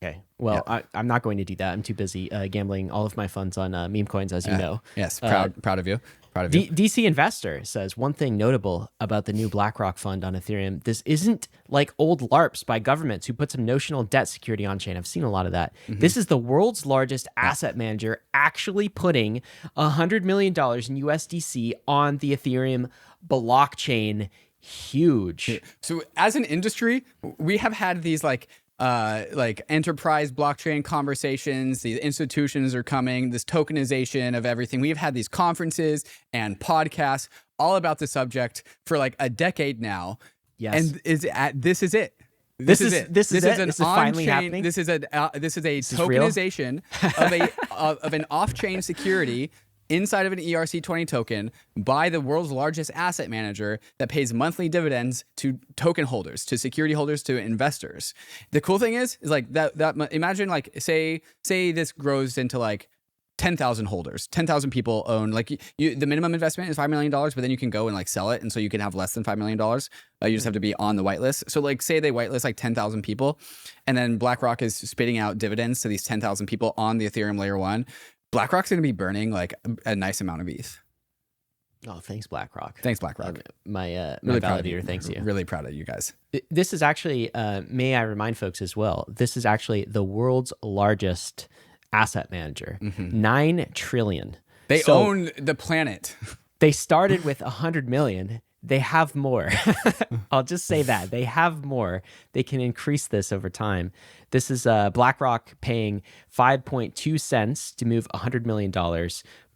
Speaker 1: Okay. Well, yeah. I'm not going to do that. I'm too busy gambling all of my funds on meme coins, as you know.
Speaker 2: Yes, proud of you. Proud of you.
Speaker 1: DC Investor says, one thing notable about the new BlackRock fund on Ethereum, this isn't like old LARPs by governments who put some notional debt security on chain. I've seen a lot of that. Mm-hmm. This is the world's largest asset manager actually putting $100 million in USDC on the Ethereum blockchain. Huge.
Speaker 2: So as an industry, we have had these like enterprise blockchain conversations. The institutions are coming, this tokenization of everything. We've had these conferences and podcasts all about the subject for like a decade now.
Speaker 1: Yes.
Speaker 2: And this is it.
Speaker 1: This is finally happening.
Speaker 2: This is a tokenization of an off-chain security inside of an ERC20 token by the world's largest asset manager that pays monthly dividends to token holders, to security holders, to investors. The cool thing is like that imagine like say this grows into like 10,000 holders. 10,000 people own, like the minimum investment is $5 million, but then you can go and like sell it. And so you can have less than $5 million. You just have to be on the whitelist. So like say they whitelist like 10,000 people and then BlackRock is spitting out dividends to these 10,000 people on the Ethereum layer 1. BlackRock's going to be burning like a nice amount of ETH.
Speaker 1: Oh, thanks, BlackRock.
Speaker 2: Thanks, BlackRock.
Speaker 1: My
Speaker 2: really
Speaker 1: validator thanks you.
Speaker 2: Really proud of you guys.
Speaker 1: This is actually, may I remind folks as well, this is actually the world's largest asset manager. 9 trillion.
Speaker 2: They own the planet.
Speaker 1: They started with 100 million. They have more. I'll just say that. They have more. They can increase this over time. This is BlackRock paying 5.2 cents to move $100 million.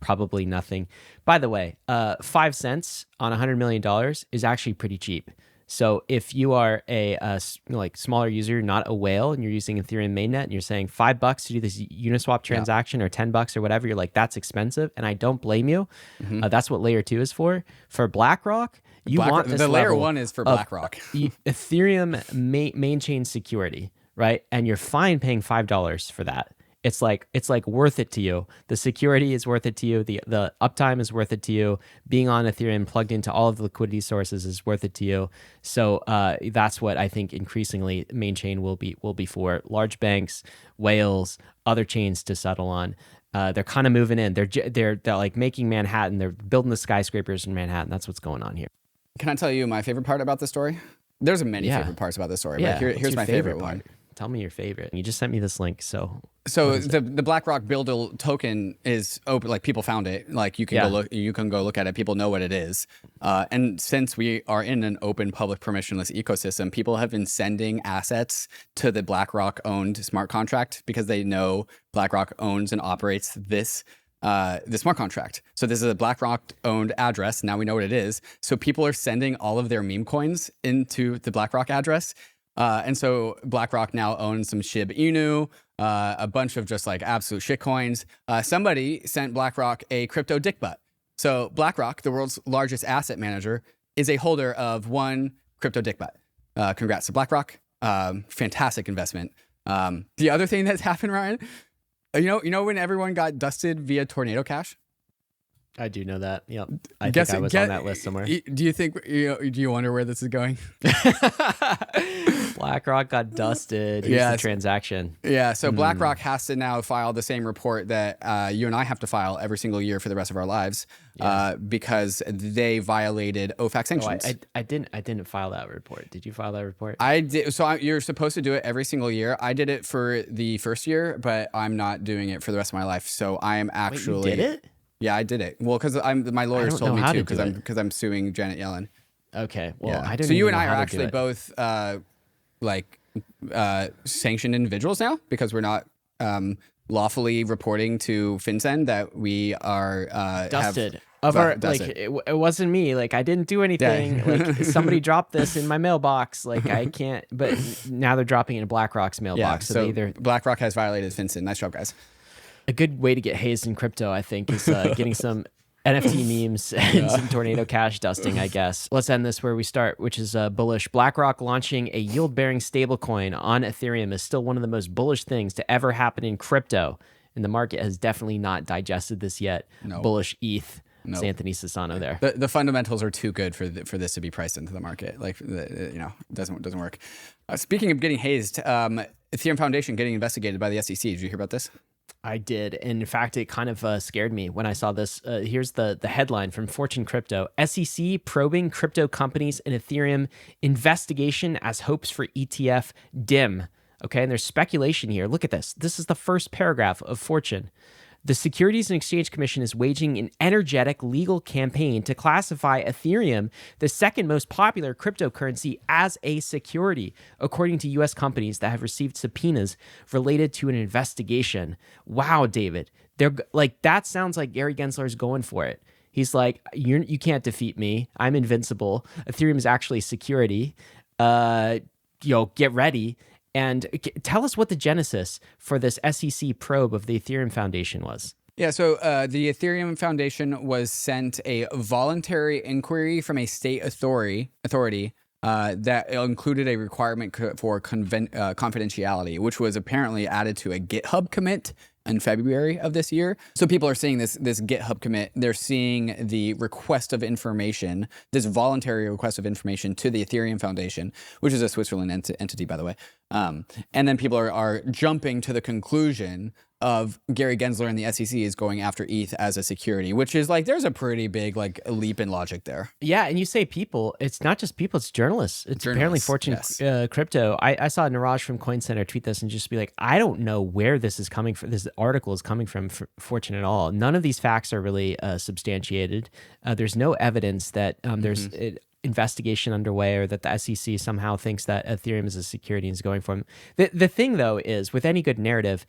Speaker 1: Probably nothing. By the way, 5 cents on $100 million is actually pretty cheap. So if you are a like smaller user, not a whale, and you're using Ethereum mainnet, and you're saying $5 to do this Uniswap transaction or $10 or whatever, you're like, that's expensive, and I don't blame you. That's what layer 2 is for. For BlackRock, want this
Speaker 2: the layer 1 is for BlackRock.
Speaker 1: Ethereum main chain security, right? And you're fine paying $5 for that. It's like worth it to you. The security is worth it to you. The uptime is worth it to you. Being on Ethereum plugged into all of the liquidity sources is worth it to you. So that's what I think increasingly main chain will be for large banks, whales, other chains to settle on. They're kind of moving in. They're like making Manhattan. They're building the skyscrapers in Manhattan. That's what's going on here.
Speaker 2: Can I tell you my favorite part about the story? There's many favorite parts about this story, but here's my favorite one.
Speaker 1: Tell me your favorite. You just sent me this link, so
Speaker 2: the BlackRock Build token is open. Like people found it. Like you can go look. You can go look at it. People know what it is. And since we are in an open, public, permissionless ecosystem, people have been sending assets to the BlackRock owned smart contract because they know BlackRock owns and operates the smart contract. So this is a BlackRock owned address. Now we know what it is. So people are sending all of their meme coins into the BlackRock address. And so BlackRock now owns some SHIB Inu, a bunch of just like absolute shit coins. Somebody sent BlackRock a crypto dick butt. So BlackRock, the world's largest asset manager, is a holder of 1 crypto dick butt. Congrats to BlackRock. Fantastic investment. The other thing that's happened, Ryan, you know when everyone got dusted via Tornado Cash?
Speaker 1: I do know that. Yep. I think I was on that list somewhere.
Speaker 2: Do you think, do you wonder where this is going?
Speaker 1: BlackRock got dusted. Here's the transaction.
Speaker 2: Yeah. So BlackRock has to now file the same report that you and I have to file every single year for the rest of our lives because they violated OFAC sanctions.
Speaker 1: Oh, I didn't file that report. Did you file that report?
Speaker 2: I did. So you're supposed to do it every single year. I did it for the first year, but I'm not doing it for the rest of my life. So I am actually.
Speaker 1: Wait, you did it?
Speaker 2: Yeah, I did it. Well, because my lawyers told me to because I'm suing Janet Yellen.
Speaker 1: Okay. Well, I don't.
Speaker 2: So you and I are actually both sanctioned individuals now because we're not lawfully reporting to FinCEN that we are
Speaker 1: dusted. It wasn't me. Like I didn't do anything. Like somebody dropped this in my mailbox. Like I can't. But now they're dropping it in BlackRock's mailbox.
Speaker 2: Yeah. So BlackRock has violated FinCEN. Nice job, guys.
Speaker 1: A good way to get hazed in crypto, I think, is getting some NFT memes and some Tornado Cash dusting, I guess. Let's end this where we start, which is bullish. BlackRock launching a yield-bearing stablecoin on Ethereum is still one of the most bullish things to ever happen in crypto, and the market has definitely not digested this yet. No. Bullish ETH. No. Anthony Sassano there.
Speaker 2: The fundamentals are too good for this to be priced into the market. Like, it doesn't work. Speaking of getting hazed, Ethereum Foundation getting investigated by the SEC. Did you hear about this?
Speaker 1: I did. And in fact, it kind of scared me when I saw this. Here's the headline from Fortune Crypto. SEC probing crypto companies and Ethereum investigation as hopes for ETF dim. Okay, and there's speculation here. Look at this. This is the first paragraph of Fortune. The Securities and Exchange Commission is waging an energetic legal campaign to classify Ethereum, the second most popular cryptocurrency, as a security, according to U.S. companies that have received subpoenas related to an investigation. Wow, David. They're like, that sounds like Gary Gensler is going for it. He's like, you can't defeat me. I'm invincible. Ethereum is actually security. Get ready. And tell us what the genesis for this SEC probe of the Ethereum Foundation was.
Speaker 2: Yeah, so the Ethereum Foundation was sent a voluntary inquiry from a state authority that included a requirement for confidentiality, which was apparently added to a GitHub commit in February of this year. So people are seeing this GitHub commit. They're seeing the request of information, this voluntary request of information to the Ethereum Foundation, which is a Switzerland entity, by the way. And then people are jumping to the conclusion of Gary Gensler and the SEC is going after ETH as a security, which is like, there's a pretty big like leap in logic there.
Speaker 1: Yeah, and you say people, it's not just people, it's journalists. It's apparently Fortune Crypto. I saw Niraj from Coin Center tweet this and just be like, I don't know where this is coming from. This article is coming from Fortune at all. None of these facts are really substantiated. There's no evidence that there's investigation underway or that the SEC somehow thinks that Ethereum is a security and is going for them. The thing, though, is with any good narrative,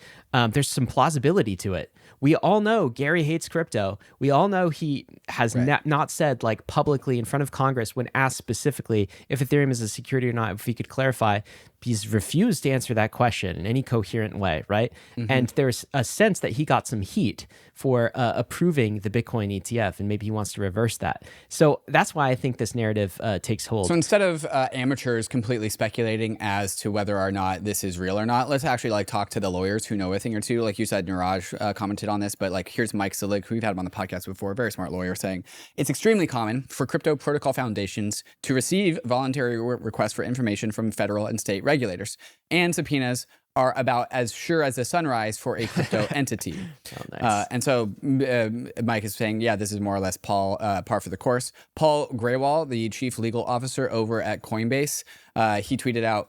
Speaker 1: there's some plausibility to it. We all know Gary hates crypto. We all know he has not said like publicly in front of Congress when asked specifically if Ethereum is a security or not, if he could clarify. He's refused to answer that question in any coherent way, right? And there's a sense that he got some heat for approving the Bitcoin ETF, and maybe he wants to reverse that. So that's why I think this narrative takes hold.
Speaker 2: So instead of amateurs completely speculating as to whether or not this is real or not, let's actually like talk to the lawyers who know a thing or two. Like you said, Niraj commented on this, but like here's Mike Selig, who we've had him on the podcast before, a very smart lawyer, saying it's extremely common for crypto protocol foundations to receive voluntary requests for information from federal and state regulators, and subpoenas are about as sure as the sunrise for a crypto entity.
Speaker 1: Nice.
Speaker 2: And so Mike is saying, yeah, this is more or less par for the course. Paul Graywall, the chief legal officer over at Coinbase, he tweeted out,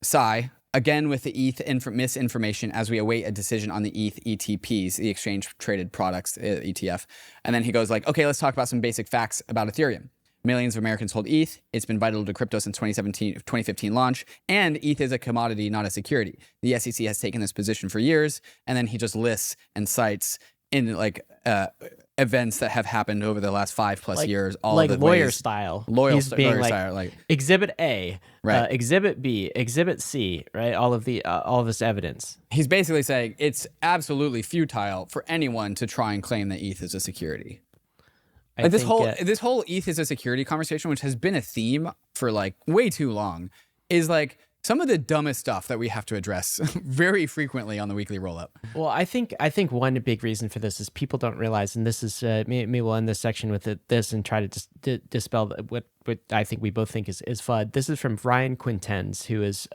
Speaker 2: sigh, again with the ETH misinformation as we await a decision on the ETH ETPs, the exchange traded products ETF. And then he goes like, okay, let's talk about some basic facts about Ethereum. Millions of Americans hold ETH. It's been vital to crypto since 2015 launch. And ETH is a commodity, not a security. The SEC has taken this position for years. And then he just lists and cites in like events that have happened over the last 5+ years. All
Speaker 1: like
Speaker 2: the
Speaker 1: lawyer
Speaker 2: ways,
Speaker 1: style.
Speaker 2: He's being
Speaker 1: lawyer
Speaker 2: like,
Speaker 1: style, like Exhibit A, Exhibit B, Exhibit C, right? All of this evidence.
Speaker 2: He's basically saying it's absolutely futile for anyone to try and claim that ETH is a security. Like this whole ETH is a security conversation, which has been a theme for like way too long, is like some of the dumbest stuff that we have to address very frequently on the weekly Rollup.
Speaker 1: Well, I think one big reason for this is people don't realize, and this is maybe we'll end this section with this and try to dispel what I think we both think is FUD. This is from Ryan Quintens, who is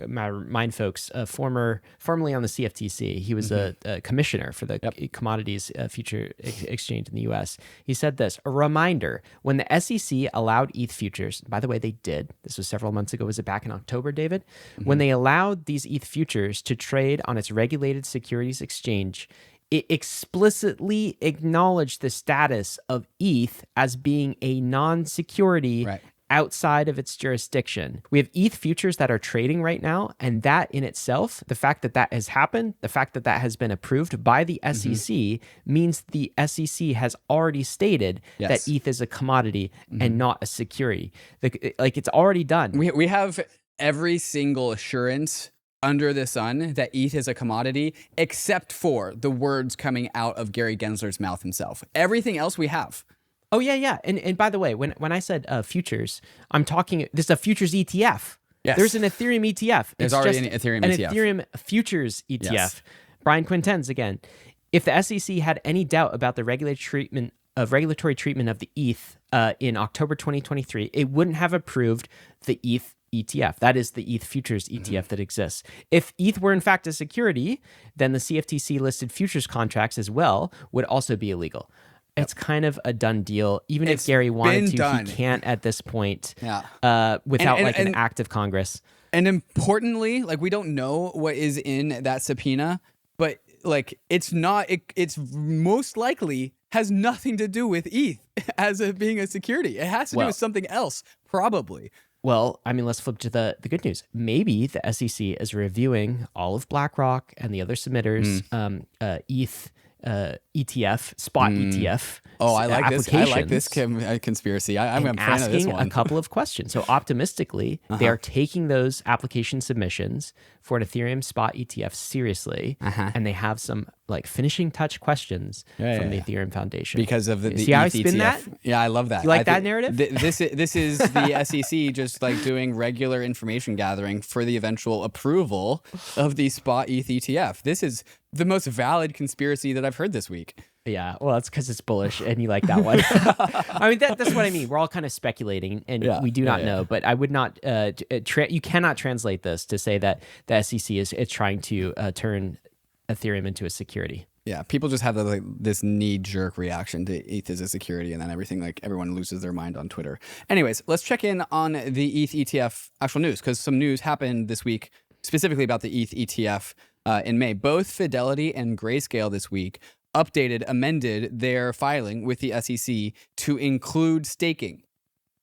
Speaker 1: Mind Folks, formerly on the CFTC. He was a commissioner for the Commodities Future Exchange in the U.S. He said this: a reminder, when the SEC allowed ETH futures, by the way, they did. This was several months ago. Was it back in October, David? When they allowed these ETH futures to trade on its regulated securities exchange, it explicitly acknowledged the status of ETH as being a non-security outside of its jurisdiction. We have ETH futures that are trading right now, and that in itself, the fact that that has happened, the fact that that has been approved by the SEC means the SEC has already stated that ETH is a commodity and not a security. Like it's already done.
Speaker 2: We have every single assurance under the sun that ETH is a commodity, except for the words coming out of Gary Gensler's mouth himself. Everything else we have.
Speaker 1: Oh, yeah. And by the way, when I said futures, I'm talking, this is a futures ETF.
Speaker 2: Yes.
Speaker 1: There's an Ethereum ETF.
Speaker 2: There's already an Ethereum ETF.
Speaker 1: An Ethereum futures ETF.
Speaker 2: Yes.
Speaker 1: Brian Quintens, again, if the SEC had any doubt about the regulatory treatment of the ETH in October 2023, it wouldn't have approved the ETH ETF. That is the ETH futures ETF that exists. If ETH were in fact a security, then the CFTC listed futures contracts as well would also be illegal. It's kind of a done deal. Even if Gary wanted to, he can't at this point without an act of Congress.
Speaker 2: And importantly, like we don't know what is in that subpoena, but like it's most likely has nothing to do with ETH as being a security. It has to do with something else, probably.
Speaker 1: Well, I mean, let's flip to the good news. Maybe the SEC is reviewing all of Blackrock and the other submitters, ETH, ETF, spot ETF.
Speaker 2: Oh, I like this. I like this conspiracy. I'm a fan of this
Speaker 1: asking
Speaker 2: one.
Speaker 1: a couple of questions. So optimistically, they are taking those application submissions for an Ethereum spot ETF seriously, and they have some like finishing touch questions from the Ethereum Foundation
Speaker 2: because of the
Speaker 1: see how
Speaker 2: ETH
Speaker 1: I spin
Speaker 2: ETF.
Speaker 1: that?
Speaker 2: Yeah, I love that.
Speaker 1: You like that narrative?
Speaker 2: This is the SEC just like doing regular information gathering for the eventual approval of the spot ETH ETF. This is the most valid conspiracy that I've heard this week.
Speaker 1: Yeah, well, it's because it's bullish and you like that one. I mean, that's what I mean. We're all kind of speculating and we do not know, but I would not, you cannot translate this to say that the SEC is trying to turn Ethereum into a security.
Speaker 2: Yeah, people just have this knee-jerk reaction to ETH as a security, and then everyone loses their mind on Twitter. Anyways, let's check in on the ETH ETF actual news, because some news happened this week specifically about the ETH ETF in May. Both Fidelity and Grayscale this week amended their filing with the SEC to include staking.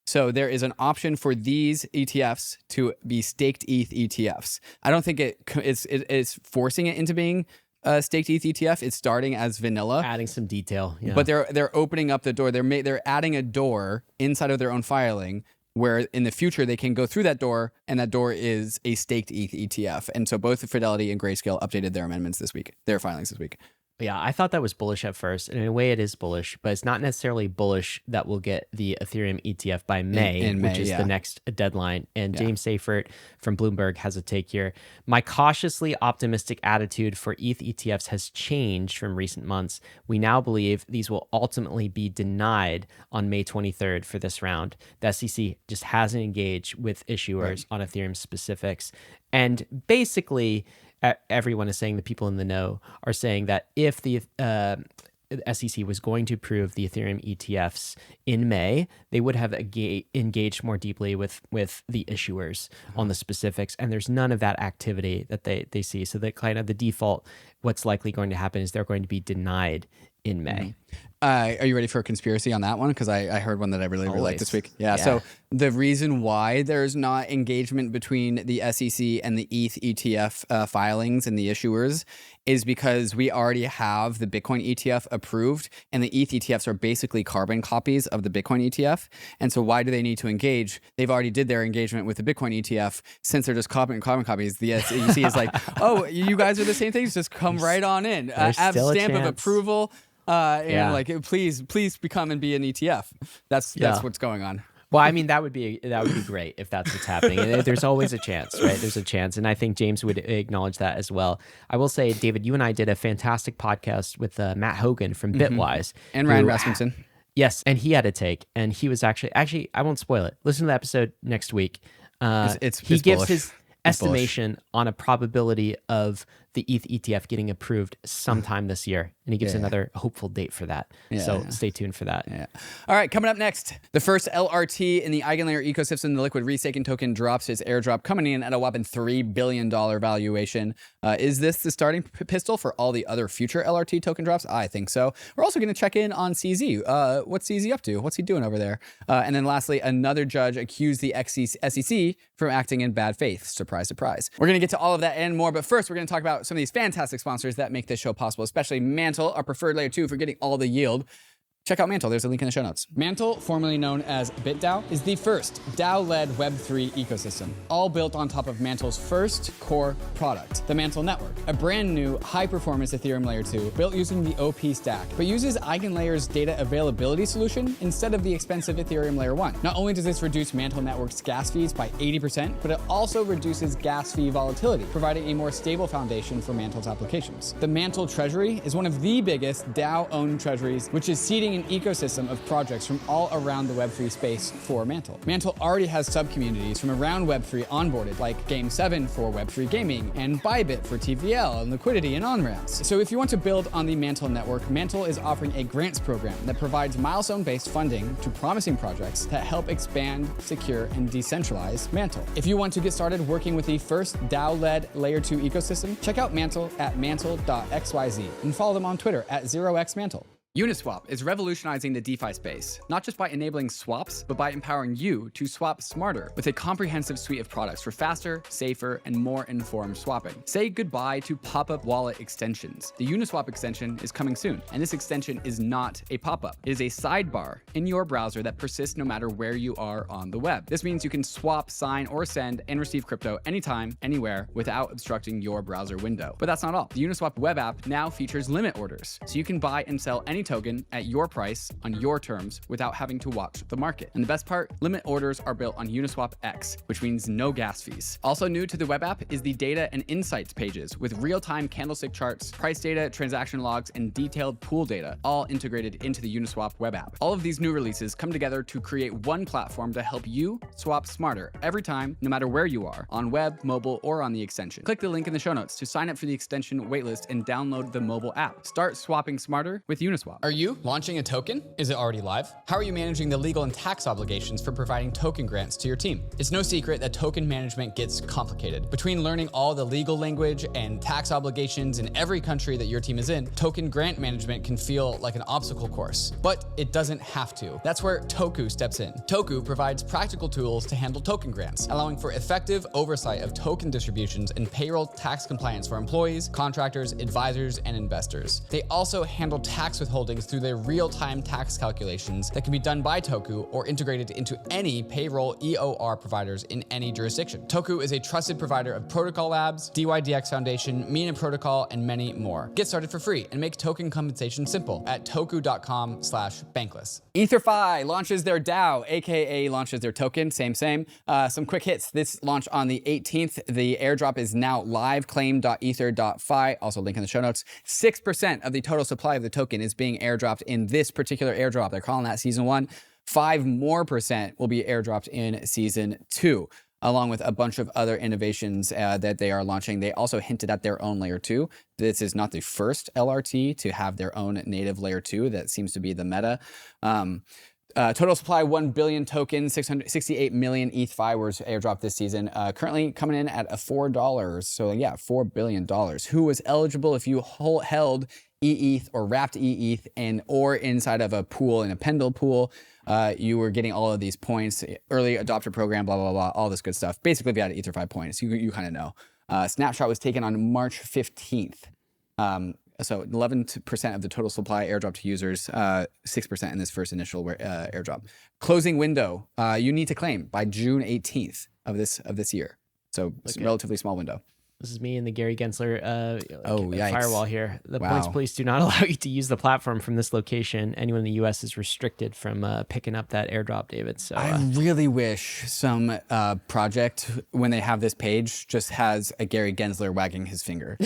Speaker 2: So there is an option for these ETFs to be staked ETH ETFs. I don't think it's forcing it into being a staked ETH ETF. It's starting as vanilla,
Speaker 1: adding some detail. Yeah.
Speaker 2: But they're opening up the door. They're adding a door inside of their own filing where in the future they can go through that door, and that door is a staked ETH ETF. And so both Fidelity and Grayscale updated their amendments this week, their filings this week.
Speaker 1: Yeah, I thought that was bullish at first, and in a way it is bullish, but it's not necessarily bullish that we'll get the Ethereum ETF by May, which is the next deadline. And James Seifert from Bloomberg has a take here. My cautiously optimistic attitude for ETH ETFs has changed from recent months. We now believe these will ultimately be denied on May 23rd for this round. The SEC just hasn't engaged with issuers on Ethereum specifics. And basically, everyone is saying, the people in the know are saying that if the SEC was going to approve the Ethereum ETFs in May, they would have engaged more deeply with the issuers on the specifics. And there's none of that activity that they see. So that kind of the default, what's likely going to happen is they're going to be denied in May.
Speaker 2: Are you ready for a conspiracy on that one? Because I heard one that I really liked this week. Yeah. So the reason why there's not engagement between the SEC and the ETH ETF filings and the issuers is because we already have the Bitcoin ETF approved, and the ETH ETFs are basically carbon copies of the Bitcoin ETF. And so why do they need to engage? They've already did their engagement with the Bitcoin ETF. Since they're just carbon copies, the SEC is like, oh, you guys are the same things, just come right on in. Stamp of approval. Please become and be an ETF. That's what's going on.
Speaker 1: Well, I mean, that would be great if that's what's happening. And there's always a chance, right? There's a chance. And I think James would acknowledge that as well. I will say, David, you and I did a fantastic podcast with Matt Hogan from Bitwise.
Speaker 2: And Ryan Rasmussen.
Speaker 1: Yes. And he had a take. And he was actually, I won't spoil it. Listen to the episode next week. He gives his estimation on a probability of the ETH ETF getting approved sometime this year. And he gives another hopeful date for that. So stay tuned for that.
Speaker 2: Yeah. All right, coming up next, the first LRT in the Eigenlayer ecosystem, the liquid restaking token, drops its airdrop, coming in at a whopping $3 billion valuation. Is this the starting pistol for all the other future LRT token drops? I think so. We're also going to check in on CZ. What's CZ up to? What's he doing over there? And then lastly, another judge accused the SEC from acting in bad faith. Surprise, surprise. We're going to get to all of that and more, but first we're going to talk about some of these fantastic sponsors that make this show possible, especially MANTLE, our preferred layer 2 for getting all the yield. Check out MANTLE. There's a link in the show notes. MANTLE, formerly known as BitDAO, is the first DAO-led Web3 ecosystem, all built on top of MANTLE's first core product, the MANTLE Network, a brand new high-performance Ethereum Layer 2 built using the OP stack, but uses Eigenlayer's data availability solution instead of the expensive Ethereum Layer 1. Not only does this reduce MANTLE Network's gas fees by 80%, but it also reduces gas fee volatility, providing a more stable foundation for MANTLE's applications. The MANTLE Treasury is one of the biggest DAO-owned treasuries, which is seeding an ecosystem of projects from all around the Web3 space for MANTLE. MANTLE already has sub-communities from around Web3 onboarded, like Game7 for Web3 gaming, and Bybit for TVL and liquidity and on-ramps. So if you want to build on the MANTLE network, MANTLE is offering a grants program that provides milestone-based funding to promising projects that help expand, secure, and decentralize MANTLE. If you want to get started working with the first DAO-led Layer 2 ecosystem, check out MANTLE at mantle.xyz and follow them on Twitter at 0xmantle. UNISWAP is revolutionizing the DeFi space, not just by enabling swaps, but by empowering you to swap smarter with a comprehensive suite of products for faster, safer, and more informed swapping. Say goodbye to pop-up wallet extensions. The Uniswap extension is coming soon, and this extension is not a pop-up. It is a sidebar in your browser that persists no matter where you are on the web. This means you can swap, sign, or send and receive crypto anytime, anywhere, without obstructing your browser window. But that's not all. The Uniswap web app now features limit orders, so you can buy and sell anytime token at your price on your terms without having to watch the market. And the best part, limit orders are built on Uniswap X, which means no gas fees. Also new to the web app is the data and insights pages with real-time candlestick charts, price data, transaction logs, and detailed pool data, all integrated into the Uniswap web app. All of these new releases come together to create one platform to help you swap smarter every time, no matter where you are, on web, mobile, or on the extension. Click the link in the show notes to sign up for the extension waitlist and download the mobile app. Start swapping smarter with Uniswap.
Speaker 3: Are you launching a token? Is it already live? How are you managing the legal and tax obligations for providing token grants to your team? It's no secret that token management gets complicated. Between learning all the legal language and tax obligations in every country that your team is in, token grant management can feel like an obstacle course, but it doesn't have to. That's where TOKU steps in. TOKU provides practical tools to handle token grants, allowing for effective oversight of token distributions and payroll tax compliance for employees, contractors, advisors, and investors. They also handle tax withholdings through their real-time tax calculations that can be done by TOKU or integrated into any payroll EOR providers in any jurisdiction. TOKU is a trusted provider of Protocol Labs, DYDX Foundation, Mina Protocol, and many more. Get started for free and make token compensation simple at toku.com/bankless.
Speaker 2: EtherFi launches their DAO, aka launches their token, same. Some quick hits. This launched on the 18th. The airdrop is now live, claim.ether.fi, also link in the show notes. 6% of the total supply of the token is being airdropped in this particular airdrop. They're calling that season 1. 5% more will be airdropped in season 2. Along with a bunch of other innovations that they are launching. They also hinted at their own layer 2. This is not the first LRT to have their own native layer 2. That seems to be the meta. Total supply 1 billion tokens, 668 million ETHFi was airdropped this season. Currently coming in at $4. So yeah, $4 billion. Who was eligible if you held ETH or wrapped ETH or inside of a pool, in a Pendle pool, you were getting all of these points, early adopter program, blah, blah, blah, all this good stuff. Basically, if you had EtherFi points, you kind of know. Snapshot was taken on March 15th. So 11% of the total supply airdrop to users, 6% in this first initial airdrop. Closing window, you need to claim by June 18th of this year. So it's a relatively small window.
Speaker 1: This is me and the Gary Gensler
Speaker 2: yikes.
Speaker 1: firewall here. The points police do not allow you to use the platform from this location. Anyone in the U.S. is restricted from picking up that airdrop, David. So
Speaker 2: I really wish some project, when they have this page, just has a Gary Gensler wagging his finger.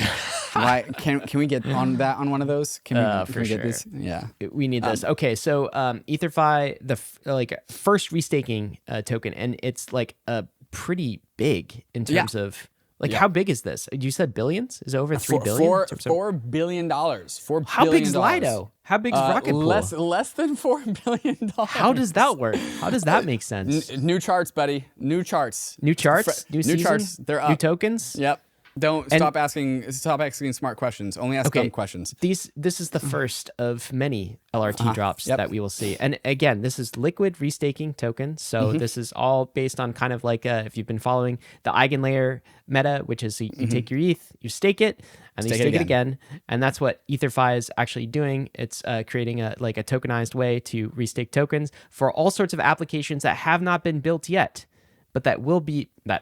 Speaker 2: Why can we get on that on one of those? Can we get this? Yeah,
Speaker 1: we need this. Okay, so EtherFi, the first restaking token, and it's like pretty big in terms of. How big is this? You said billions? Is it over 3 billion?
Speaker 2: $4 billion.
Speaker 1: How big is Lido? How big is Rocket Pool?
Speaker 2: Less than $4 billion.
Speaker 1: How does that work? How does that make sense?
Speaker 2: New charts, buddy. New charts.
Speaker 1: New charts? New
Speaker 2: charts. They're up.
Speaker 1: New tokens?
Speaker 2: Yep. Stop asking smart questions. Only ask dumb questions.
Speaker 1: This is the first of many LRT drops that we will see. And again, this is liquid restaking token. So this is all based on kind of like if you've been following the eigenlayer meta, which is you take your ETH, you stake it, and then you stake it again. And that's what EtherFi is actually doing. It's creating a tokenized way to restake tokens for all sorts of applications that have not been built yet, but that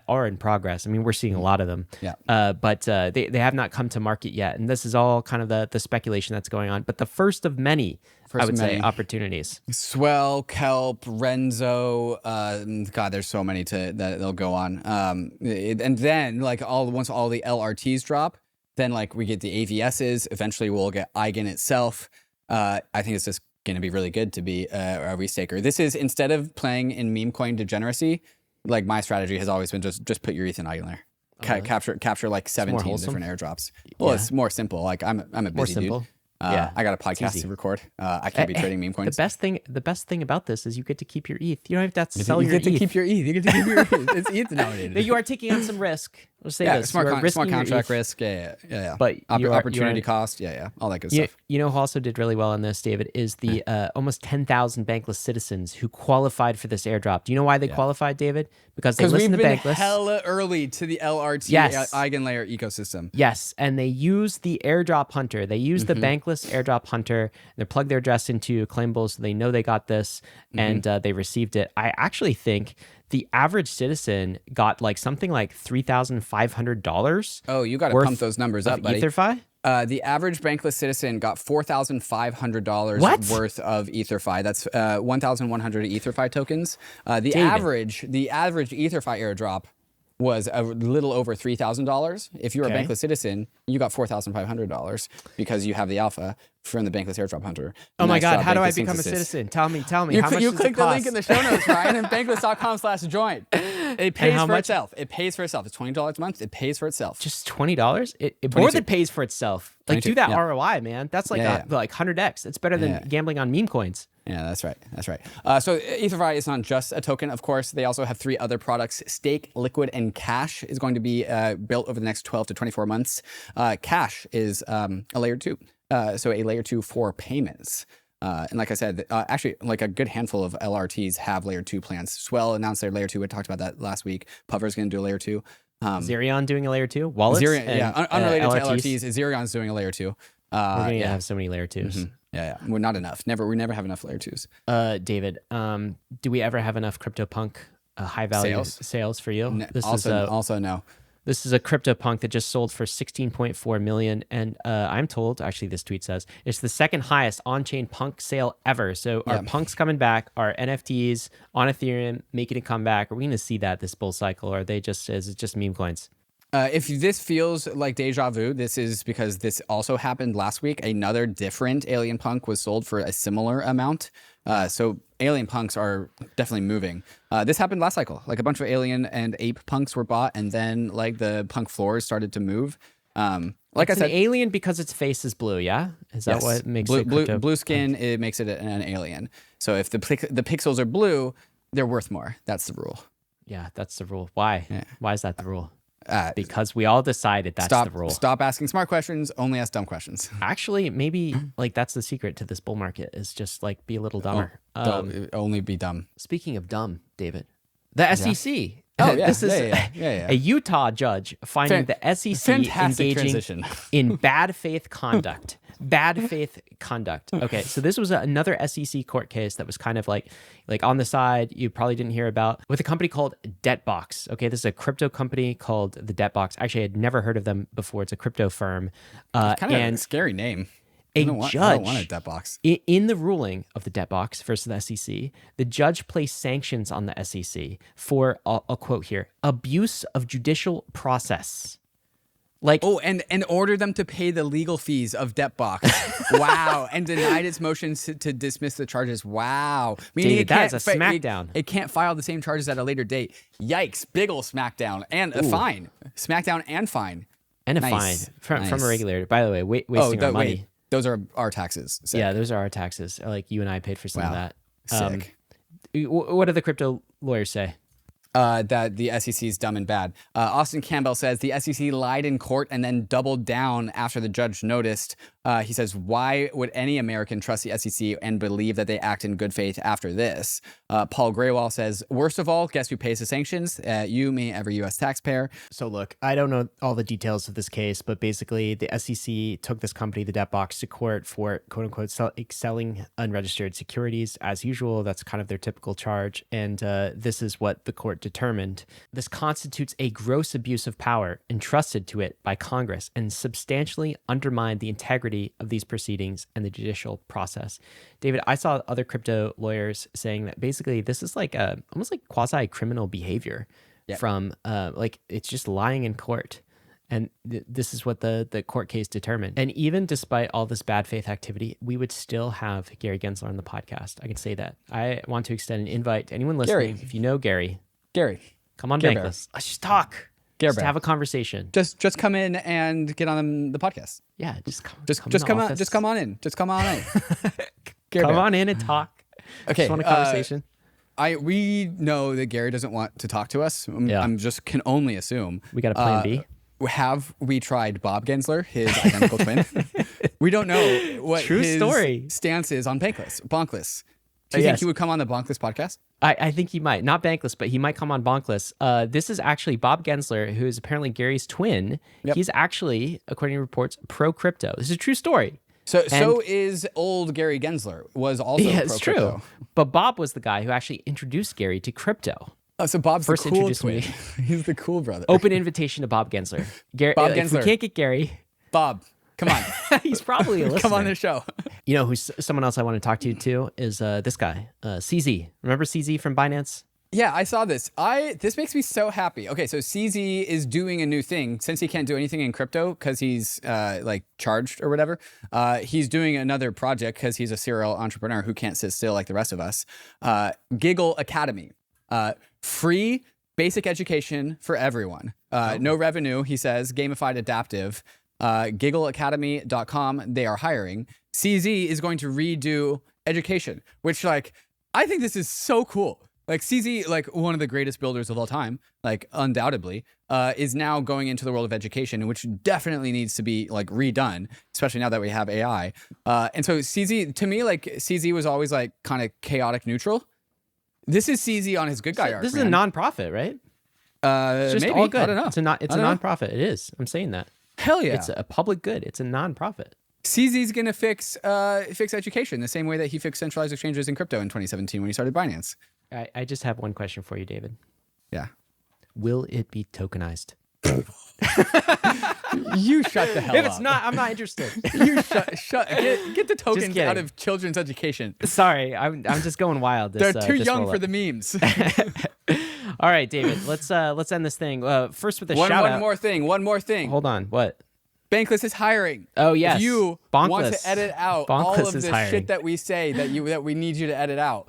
Speaker 1: are in progress. I mean, we're seeing a lot of them, but they have not come to market yet. And this is all kind of the speculation that's going on. But the first of many, I would say, opportunities.
Speaker 2: Swell, Kelp, Renzo, God, there's so many that they'll go on. And then once all the LRTs drop, then we get the AVSs. Eventually, we'll get Eigen itself. I think it's just going to be really good to be a restaker. This is, instead of playing in Memecoin degeneracy, my strategy has always been just put your ETH in Eigenlayer. Capture like 17 different airdrops. Well, it's more simple. I'm a busy dude. I got a podcast to record. I can't be trading meme coins.
Speaker 1: The best thing about this is you get to keep your ETH. You don't have to sell your ETH.
Speaker 2: You get to keep your ETH. You get to keep your ETH. It's ETH denominated.
Speaker 1: You are taking on some risk. Let's say this.
Speaker 2: Smart contract risk. Yeah.
Speaker 1: But
Speaker 2: opportunity cost. All that good stuff.
Speaker 1: You know who also did really well on this, David, is the almost 10,000 Bankless citizens who qualified for this airdrop. Do you know why they qualified, David? Because they listened to Bankless.
Speaker 2: We've been hella early to the LRT Eigenlayer ecosystem.
Speaker 1: Yes, and they use the airdrop hunter. They use the Bankless airdrop hunter. They plug their address into Claimable, so they know they got this, and they received it. I actually think the average citizen got something like $3,500.
Speaker 2: Oh, you got to pump those numbers up, buddy.
Speaker 1: EtherFi?
Speaker 2: The average Bankless citizen got $4,500 worth of EtherFi. That's 1,100 EtherFi tokens. The average EtherFi airdrop was a little over $3,000. If you're a Bankless citizen, you got $4,500 because you have the alpha from the Bankless airdrop hunter.
Speaker 1: Oh my God, how do I become a citizen? Tell me. How much does
Speaker 2: You
Speaker 1: it
Speaker 2: click the
Speaker 1: cost?
Speaker 2: link in the show notes, Ryan, and bankless.com/join. It pays for itself. It pays for itself. It's $20 a month. It pays for itself.
Speaker 1: Just $20? It more than pays for itself. Like, do that ROI, man. That's like like 100x. It's better than gambling on meme coins.
Speaker 2: Yeah, that's right. So EtherFi is not just a token, of course. They also have 3 other products. Stake, Liquid, and Cash is going to be built over the next 12 to 24 months. Cash is a layer 2. So a layer 2 for payments. And like I said, actually, like a good handful of LRTs have layer 2 plans. Swell announced their layer 2. We talked about that last week. Puffer's going to do a layer 2.
Speaker 1: Xerion doing a layer 2? Wallets?
Speaker 2: Unrelated to LRTs, Xerion's doing a layer 2.
Speaker 1: We're going to have so many layer 2s.
Speaker 2: Mm-hmm. Yeah. We're not enough. We never have enough layer 2s.
Speaker 1: David, do we ever have enough CryptoPunk high value sales for you?
Speaker 2: Also no.
Speaker 1: This is a CryptoPunk that just sold for 16.4 million, and I'm told, actually, this tweet says it's the second highest on-chain punk sale ever. So are punks coming back? Are NFTs on Ethereum making a comeback? Are we going to see that this bull cycle, or is it just meme coins?
Speaker 2: If this feels like deja vu, this is because this also happened last week. Another different alien punk was sold for a similar amount. So alien punks are definitely moving. This happened last cycle. Like a bunch of alien and ape punks were bought, and then like the punk floors started to move. Like I said,
Speaker 1: an alien because its face is blue. Yeah, is that what makes it
Speaker 2: blue skin? It makes it an alien. So if the pixels are blue, they're worth more. That's the rule.
Speaker 1: Yeah, that's the rule. Why? Yeah. Why is that the rule? Because we all decided that's the rule.
Speaker 2: Stop asking smart questions. Only ask dumb questions.
Speaker 1: Actually, maybe like that's the secret to this bull market is just like be a little dumber.
Speaker 2: Only be dumb.
Speaker 1: Speaking of dumb, David, the SEC.
Speaker 2: Oh yeah,
Speaker 1: this is a Utah judge finding the SEC engaging in bad faith conduct. Bad faith conduct. Okay, so this was another SEC court case that was kind of like on the side, you probably didn't hear about, with a company called Debtbox. Okay, this is a crypto company called the Debtbox. Actually, I had never heard of them before. It's a crypto firm.
Speaker 2: Kind of a scary name.
Speaker 1: I
Speaker 2: don't want a Debtbox.
Speaker 1: In the ruling of the Debtbox versus the SEC, the judge placed sanctions on the SEC for, I'll quote here, abuse of judicial process.
Speaker 2: And order them to pay the legal fees of Debtbox. Wow. And denied its motions to dismiss the charges. Wow.
Speaker 1: Meaning Dude, that is a smackdown.
Speaker 2: It can't file the same charges at a later date. Yikes. Big ol' smackdown. And a fine. Smackdown and fine.
Speaker 1: And a fine from a regulator. By the way, wasting our money.
Speaker 2: Those are our taxes. Sick.
Speaker 1: Yeah, those are our taxes. Like you and I paid for some of that.
Speaker 2: Sick.
Speaker 1: What do the crypto lawyers say?
Speaker 2: That the SEC is dumb and bad. Austin Campbell says the SEC lied in court and then doubled down after the judge noticed. He says, why would any American trust the SEC and believe that they act in good faith after this? Paul Graywall says, worst of all, guess who pays the sanctions? You, me, every U.S. taxpayer.
Speaker 1: So look, I don't know all the details of this case, but basically the SEC took this company, the Debtbox, to court for quote unquote selling unregistered securities as usual. That's kind of their typical charge. And this is what the court determined. This constitutes a gross abuse of power entrusted to it by Congress and substantially undermined the integrity of these proceedings and the judicial process. David, I saw other crypto lawyers saying that basically this is like almost like quasi-criminal behavior from it's just lying in court. And this is what the court case determined. And even despite all this bad faith activity, we would still have Gary Gensler on the podcast. I can say that. I want to extend an invite to anyone listening. If you know Gary, come on, Bankless. Let's just talk. Just have a conversation.
Speaker 2: Just come in and get on the podcast.
Speaker 1: Yeah, just come
Speaker 2: on. Just come on in.
Speaker 1: Come on in and talk.
Speaker 2: Okay.
Speaker 1: Just want a conversation.
Speaker 2: We know that Gary doesn't want to talk to us. I'm just can only assume.
Speaker 1: We got a plan B.
Speaker 2: Have we tried Bob Gensler, his identical twin? We don't know what his stance is on Bonkless. Do you think he would come on the Bonkless podcast?
Speaker 1: I think he might. Not Bankless, but he might come on Bonkless. This is actually Bob Gensler, who is apparently Gary's twin. Yep. He's actually, according to reports, pro-crypto. This is a true story.
Speaker 2: So is old Gary Gensler, was also pro-crypto.
Speaker 1: It's true. But Bob was the guy who actually introduced Gary to crypto.
Speaker 2: Oh, so Bob's the cool twin. He's the cool brother.
Speaker 1: Open invitation to Bob Gensler.
Speaker 2: Bob Gensler.
Speaker 1: If we can't get Gary.
Speaker 2: Bob, Come on.
Speaker 1: He's probably a listener.
Speaker 2: Come on the show.
Speaker 1: You know who's someone else I want to talk to you too is this guy, CZ. Remember CZ from Binance?
Speaker 2: Yeah, I saw this. This makes me so happy. Okay, so CZ is doing a new thing. Since he can't do anything in crypto because he's like charged or whatever, he's doing another project because he's a serial entrepreneur who can't sit still like the rest of us. Giggle Academy. Free basic education for everyone. No revenue, he says, gamified adaptive. GiggleAcademy.com, they are hiring. CZ is going to redo education, which like, I think this is so cool. Like CZ, like one of the greatest builders of all time, like undoubtedly, is now going into the world of education, which definitely needs to be like redone, especially now that we have AI. And so CZ, to me, like CZ was always like kind of chaotic neutral. This is CZ on his good guy arc.
Speaker 1: This is a nonprofit, right? It's just
Speaker 2: maybe.
Speaker 1: all good.
Speaker 2: I don't know.
Speaker 1: It's a nonprofit. It is. I'm saying that.
Speaker 2: Hell yeah.
Speaker 1: It's a public good. It's a nonprofit.
Speaker 2: CZ's gonna fix education the same way that he fixed centralized exchanges in crypto in 2017 when he started Binance.
Speaker 1: I just have one question for you, David.
Speaker 2: Yeah.
Speaker 1: Will it be tokenized?
Speaker 2: You shut the hell up.
Speaker 1: If it's not, I'm not interested.
Speaker 2: You get the tokens out of children's education.
Speaker 1: Sorry, I'm just going wild.
Speaker 2: They're too young for the memes.
Speaker 1: All right, David, let's end this thing. First with a shout out.
Speaker 2: One more thing.
Speaker 1: Hold on. What?
Speaker 2: Bankless is hiring.
Speaker 1: Oh yes.
Speaker 2: If you want to edit out all of the shit that we say that we need you to edit out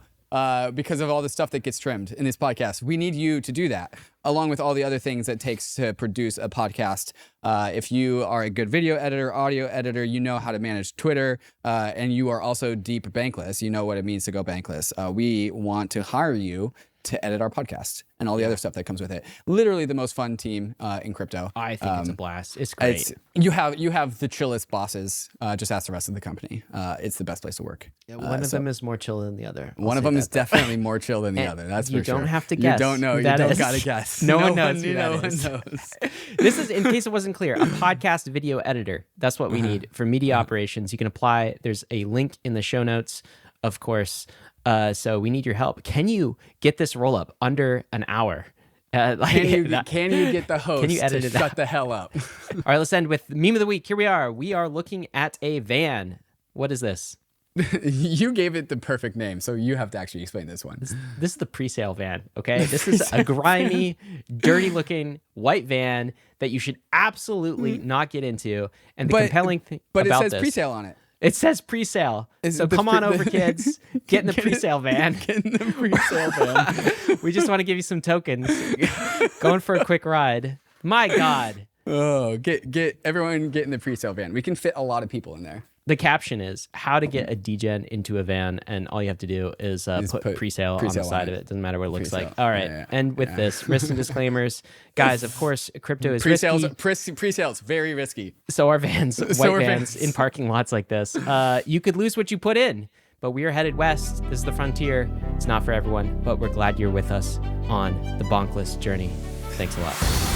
Speaker 2: because of all the stuff that gets trimmed in this podcast, we need you to do that, along with all the other things it takes to produce a podcast. If you are a good video editor, audio editor, you know how to manage Twitter, and you are also deep Bankless, you know what it means to go Bankless. We want to hire you to edit our podcast and all the other stuff that comes with it. Literally the most fun team in crypto.
Speaker 1: I think it's a blast. It's great.
Speaker 2: You have the chillest bosses. Just ask the rest of the company. It's the best place to work.
Speaker 1: Yeah, one of them is more chill than the other.
Speaker 2: One of them is definitely more chill than the other. That's for sure.
Speaker 1: You don't have to guess.
Speaker 2: You don't know. You don't gotta guess.
Speaker 1: No one knows.
Speaker 2: No one knows.
Speaker 1: This is, in case it wasn't clear, a podcast video editor. That's what we need for media operations. You can apply. There's a link in the show notes, of course. So we need your help. Can you get this roll up under an hour?
Speaker 2: Can you get the host to shut the hell up?
Speaker 1: All right, let's end with meme of the week. Here we are. We are looking at a van. What is this?
Speaker 2: You gave it the perfect name, so you have to actually explain this one.
Speaker 1: This is the pre-sale van, okay? This is a grimy, dirty-looking white van that you should absolutely not get into. And the compelling thing about this...
Speaker 2: But it says pre-sale on it.
Speaker 1: It says pre-sale. So come on over, kids. Get in the pre-sale van.
Speaker 2: Get in the pre-sale van.
Speaker 1: We just want to give you some tokens. Going for a quick ride. My God.
Speaker 2: Oh, everyone get in the pre-sale van. We can fit a lot of people in there.
Speaker 1: The caption is how to get a degen into a van, and all you have to do is put pre-sale on the side of it. Doesn't matter what it looks like. All right, and with this, risks and disclaimers, guys. Of course, crypto is risky.
Speaker 2: Pre-sales very risky.
Speaker 1: So are vans, white vans in parking lots like this. You could lose what you put in. But we are headed west. This is the frontier. It's not for everyone, but we're glad you're with us on the Bonkless journey. Thanks a lot.